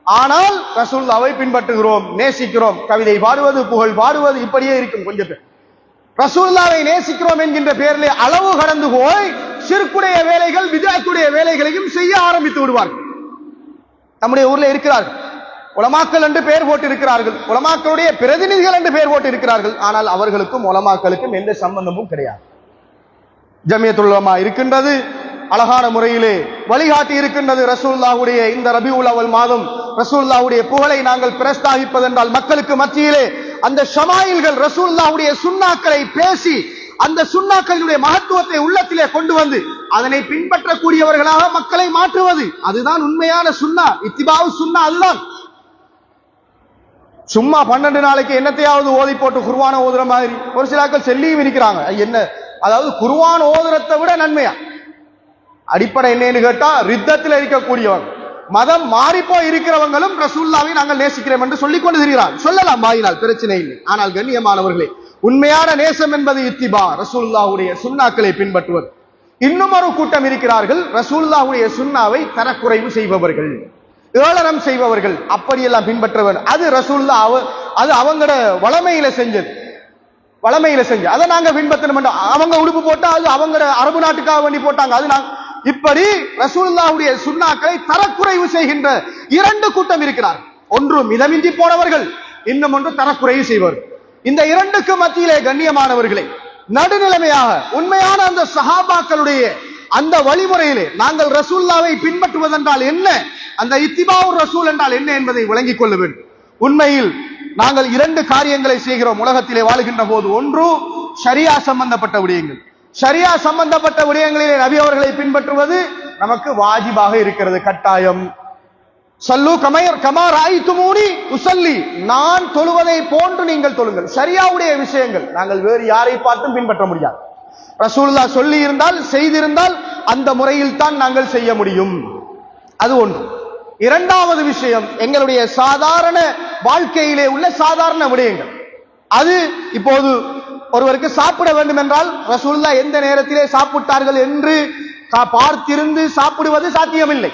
ஆனால் ரசூலுல்லாஹ்வை பின்பற்றுகிறோம் நேசிக்கிறோம், கவிதை பாடுவது புகழ் பாடுவது இப்படியே இருக்கும். கொஞ்சம் பேர் ரசூலுல்லாஹ்வை நேசிக்கிறோம் என்கின்ற பெயரிலே அளவு கடந்து போய் ஷிர்க்குடைய வேலைகள் பித்அத்துடைய வேலைகளையும் செய்ய ஆரம்பித்து விடுவார்கள். நம்முடைய ஊர்ல இருக்கிறார்கள், உலமாக்கள் என்று பெயர் போட்டு இருக்கிறார்கள், உலமாக்களுடைய பிரதிநிதிகள் என்று பெயர் போட்டு இருக்கிறார்கள், ஆனால் அவர்களுக்கும் உலமாக்களுக்கும் எந்த சம்பந்தமும் கிடையாது. ஜமியத்துல் உலமா இருக்கின்றது, அழகான முறையிலே வழிகாட்டி இருக்கின்றது. ரசூலுல்லாஹ்வுடைய இந்த ரபியுல் அவ்வல் மாதம் ரசூலுல்லாஹ்வுடைய புகழை நாங்கள் பிரஸ்தாபிப்பதென்றால் மக்களுக்கு மத்தியிலே அந்த ஷமாயில்கள் ரசூலுல்லாஹ்வுடைய சுன்னாக்களை பேசி அந்த சுன்னாக்களுடைய மகத்துவத்தை உள்ளத்திலே கொண்டு வந்து அதனை பின்பற்றக்கூடியவர்களாக மக்களை மாற்றுவது, அதுதான் உண்மையான சுன்னா, இத்திபாவு சுன்னா. அதுதான் சும்மா 12 நாளைக்கு என்னத்தையாவது ஓதி போட்டு குர்ஆனை ஓதுற மாதிரி ஒரு சிலாக்கள் செல்லியும் இருக்கிறாங்க. என்ன, அதாவது குர்ஆன் ஓதுறதை விட நன்மையா? அடிப்படை என்னன்னு கேட்டா, ரித்தத்தில் இருக்கக்கூடியவங்க, மதம் மாறிப்போய் இருக்கிறவங்களும் ரசூலுல்லாஹ்வை நாங்கள் நேசிக்கிறோம் என்று சொல்லிக் கொண்டு இருக்கிறார். சொல்லலாம் வாயினால், பிரச்சனை இல்லை. ஆனால் கண்ணியமானவர்களே, உண்மையான நேசம் என்பது இத்திபா, ரசூலுல்லாஹ்வுடைய சுன்னாக்களை பின்பற்றுவது. இன்னும் ஒரு கூட்டம் இருக்கிறார்கள், ரசூலுல்லாஹ்வுடைய சுன்னாவை தரக்குறைவு செய்பவர்கள், ஏளனம் செய்பவர்கள், அப்படியெல்லாம் பின்பற்றவர். அது ரசூலுல்லாஹ் அது அவங்களோட வளமையில செஞ்சது, அதை நாங்க பின்பற்றணும். அவங்க உடுப்பு போட்டா அது அவங்க அரபு நாட்டுக்காக வேண்டி போட்டாங்க, அது நாங்க. இப்படி ரசூலுல்லாஹ்வுடைய சுன்னாக்களை தரக்குறைவு செய்கின்ற இரண்டு கூட்டம் இருக்கிறார். ஒன்று மிதமின்றி போனவர்கள், இன்னும் ஒன்று தரக்குறைவு செய்வார்கள். இந்த இரண்டுக்கு மத்தியிலே கண்ணியமானவர்களே, நடுநிலைமையாக உண்மையான அந்த சஹாபாக்களுடைய அந்த வழிமுறையிலே நாங்கள் ரசூலுல்லாஹ்வை பின்பற்றுவதென்றால் என்ன, அந்த இத்திபாவுர் ரசூல் என்றால் என்ன என்பதை விளங்கிக் கொள்ள வேண்டும். உண்மையில் நாங்கள் இரண்டு காரியங்களை செய்கிறோம் உலகத்திலே வாழுகின்ற போது. ஒன்று ஷரியா சம்பந்தப்பட்ட விடயங்கள். ஷரியா சம்பந்தப்பட்ட விடயங்களிலே நபி அவர்களை பின்பற்றுவது நமக்கு வாஜிபாக இருக்கிறது, கட்டாயம். சல்லு கமா ராய்துமூனி உஸல்லி, நான் தொழுவதை போன்று நீங்கள் தொழுங்கள். ஷரியாவுடைய விஷயங்கள் நாங்கள் வேறு யாரை பார்த்தும் பின்பற்ற முடியாது. ரசூலுல்லாஹ் சொல்லி இருந்தால் செய்திருந்தால் அந்த முறையில் தான் நாங்கள் செய்ய முடியும். அது ஒன்று. இரண்டாவது விஷயம், எங்களுடைய சாதாரண வாழ்க்கையிலே உள்ள சாதாரண விடயங்கள். அது இப்போது ஒருவருக்கு சாப்பிட வேண்டும் என்றால் ரசூலுல்லாஹ் எந்த நேரத்திலே சாப்பிட்டார்கள் என்று பார்த்திருந்து சாப்பிடுவது சாத்தியமில்லை.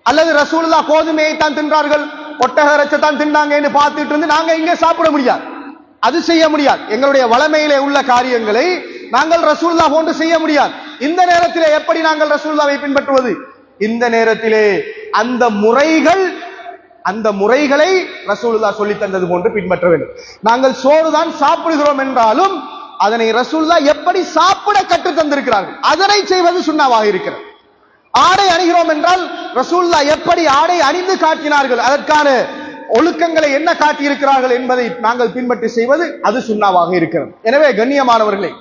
அல்லது ரசூலுல்லாஹ் கோதுமையை தான் தின்றார்கள், ஒட்டக இறைச்சி தான் தின்னாங்க என்று பார்த்துட்டு இருந்து நாங்க இங்கே சாப்பிட முடியாது, அது செய்ய முடியாது. எங்களுடைய வளமையிலே உள்ள காரியங்களை நாங்கள் ரசூலுல்லாஹ் போன்று செய்ய முடியாது. இந்த நேரத்திலே எப்படி நாங்கள் ரசூலுல்லாஹ்வை பின்பற்றுவது? இந்த நேரத்திலே அந்த முறைகளை ரசூலுல்லாஹ் சொல்லி தந்தது போன்று பின்பற்ற வேண்டும். நாங்கள் சோறுதான் சாப்பிடுகிறோம் என்றாலும் அதனை ரசூலுல்லாஹ் எப்படி சாப்பிட கற்று தந்திருக்கிறார்கள், அதனை செய்வது சுன்னாவாக இருக்கிறது. ஆடை அணிகிறோம் என்றால் ரசூலுல்லாஹ் எப்படி ஆடை அணிந்து காட்டினார்கள், அதற்கான ஒழுக்கங்களை என்ன காட்டியிருக்கிறார்கள் என்பதை நாங்கள் பின்பற்றி செய்வது அது சுன்னாவாக இருக்கிறது. எனவே கண்ணியமானவர்களே,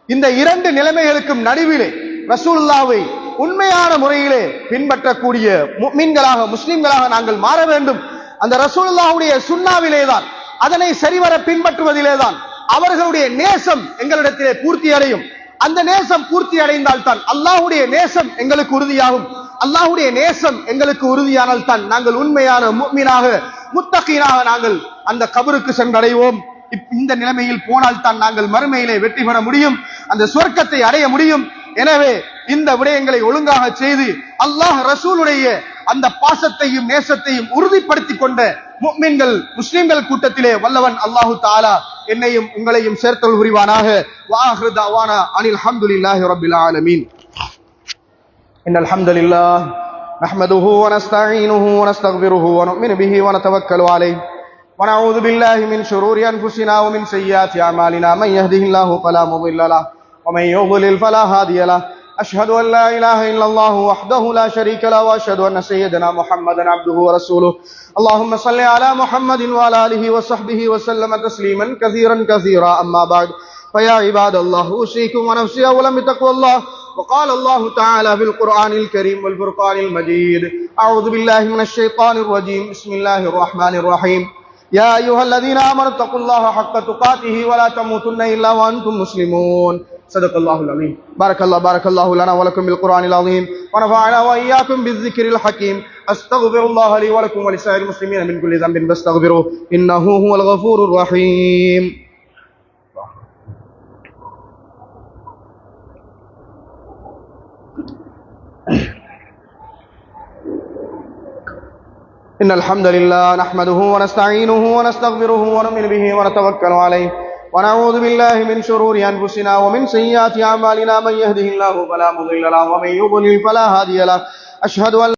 இந்த இரண்டு நிலைமைகளுக்கும் நடுவிலே ரசூலுல்லாஹ்வை உண்மையான முறையிலே பின்பற்றக்கூடிய முஃமின்களாக முஸ்லிம்களாக நாங்கள் மாற வேண்டும். அந்த ரசூலுல்லாஹ்வுடைய சுன்னாவிலேதான், அதனை சரிவர பின்பற்றுவதிலேதான் அவர்களுடைய நேசம் எங்களிடத்திலே பூர்த்தி அடையும். அந்த நேசம் பூர்த்தி அடைந்தால் தான் அல்லாஹ்வுடைய நேசம் எங்களுக்கு உறுதியாகும். அல்லாஹ்வுடைய நேசம் எங்களுக்கு உறுதியானால் தான் நாங்கள் உண்மையான முஃமினாக முத்தகீனாக நாங்கள் அந்த கபருக்கு சென்றடைவோம். இந்த நிலைமையில் போனால் தான் நாங்கள் மறுமையிலே வெற்றி பெற முடியும், அந்த சொர்க்கத்தை அடைய முடியும். எனவே இந்த விடயங்களை ஒழுங்காக செய்து அல்லாஹ் ரசூலுடைய அந்த பாசத்தையும் நேசத்தையும் உறுதிப்படுத்திக் கொண்ட முஃமின்கள் முஸ்லிம்கள் கூட்டத்திலே வல்லவன் அல்லாஹு தஆலா என்னையும் உங்களையும் சேர்த்தல் புரிவானாக. வஆஹிரு தஅவானா அனில் ஹம்துலில்லாஹி ரப்பில் ஆலமீன். இன்னல் ஹம்துலில்லாஹ் நஹ்மதுஹு வ நஸ்தஈனுஹு வ நஸ்தக்ஃபிருஹு வ நு'மினு பிஹி வ நதவக்கலு அலைஹி வ நஊது பில்லாஹி மின் ஷுரூரி அன்ஃபுஸினா வ மின் ஸய்யிஆத்தி அமாலினா மன் யஹ்திஹில்லாஹு ஃபலா முضில்ல லஹு ومن يضلل فلا هادي له أشهد أن لا إله إلا الله وحده لا شريك له وأشهد أن سيدنا محمدا عبده ورسوله اللهم صل على محمد وعلى آله وصحبه وسلم تسليما كثيرا كثيرا أما بعد فيا عباد الله أوصيكم ونفسي أولا بتقوى الله وقال الله تعالى في القرآن الكريم والفرقان المجيد أعوذ بالله من الشيطان الرجيم بسم الله الرحمن الرحيم يا أيها الذين آمنوا اتقوا الله حق تقاته ولا تموتن إلا وأنتم مسلمون. صدق الله العظيم. بارك الله لنا ولكم بالقرآن العظيم ونفعنا وإياكم بالذكر الحكيم. أستغفر الله لي ولكم ولسائر المسلمين من كل ذنب فاستغفروه إنه هو الغفور الرحيم. إن الحمد لله نحمده ونستعينه ونستغفره ونؤمن به ونتوكل عليه ونعوذ بالله من شرور أنفسنا ومن سيئات أعمالنا من يهده الله فلا مضل له ومن يضلل فلا هادي له. أشهد أن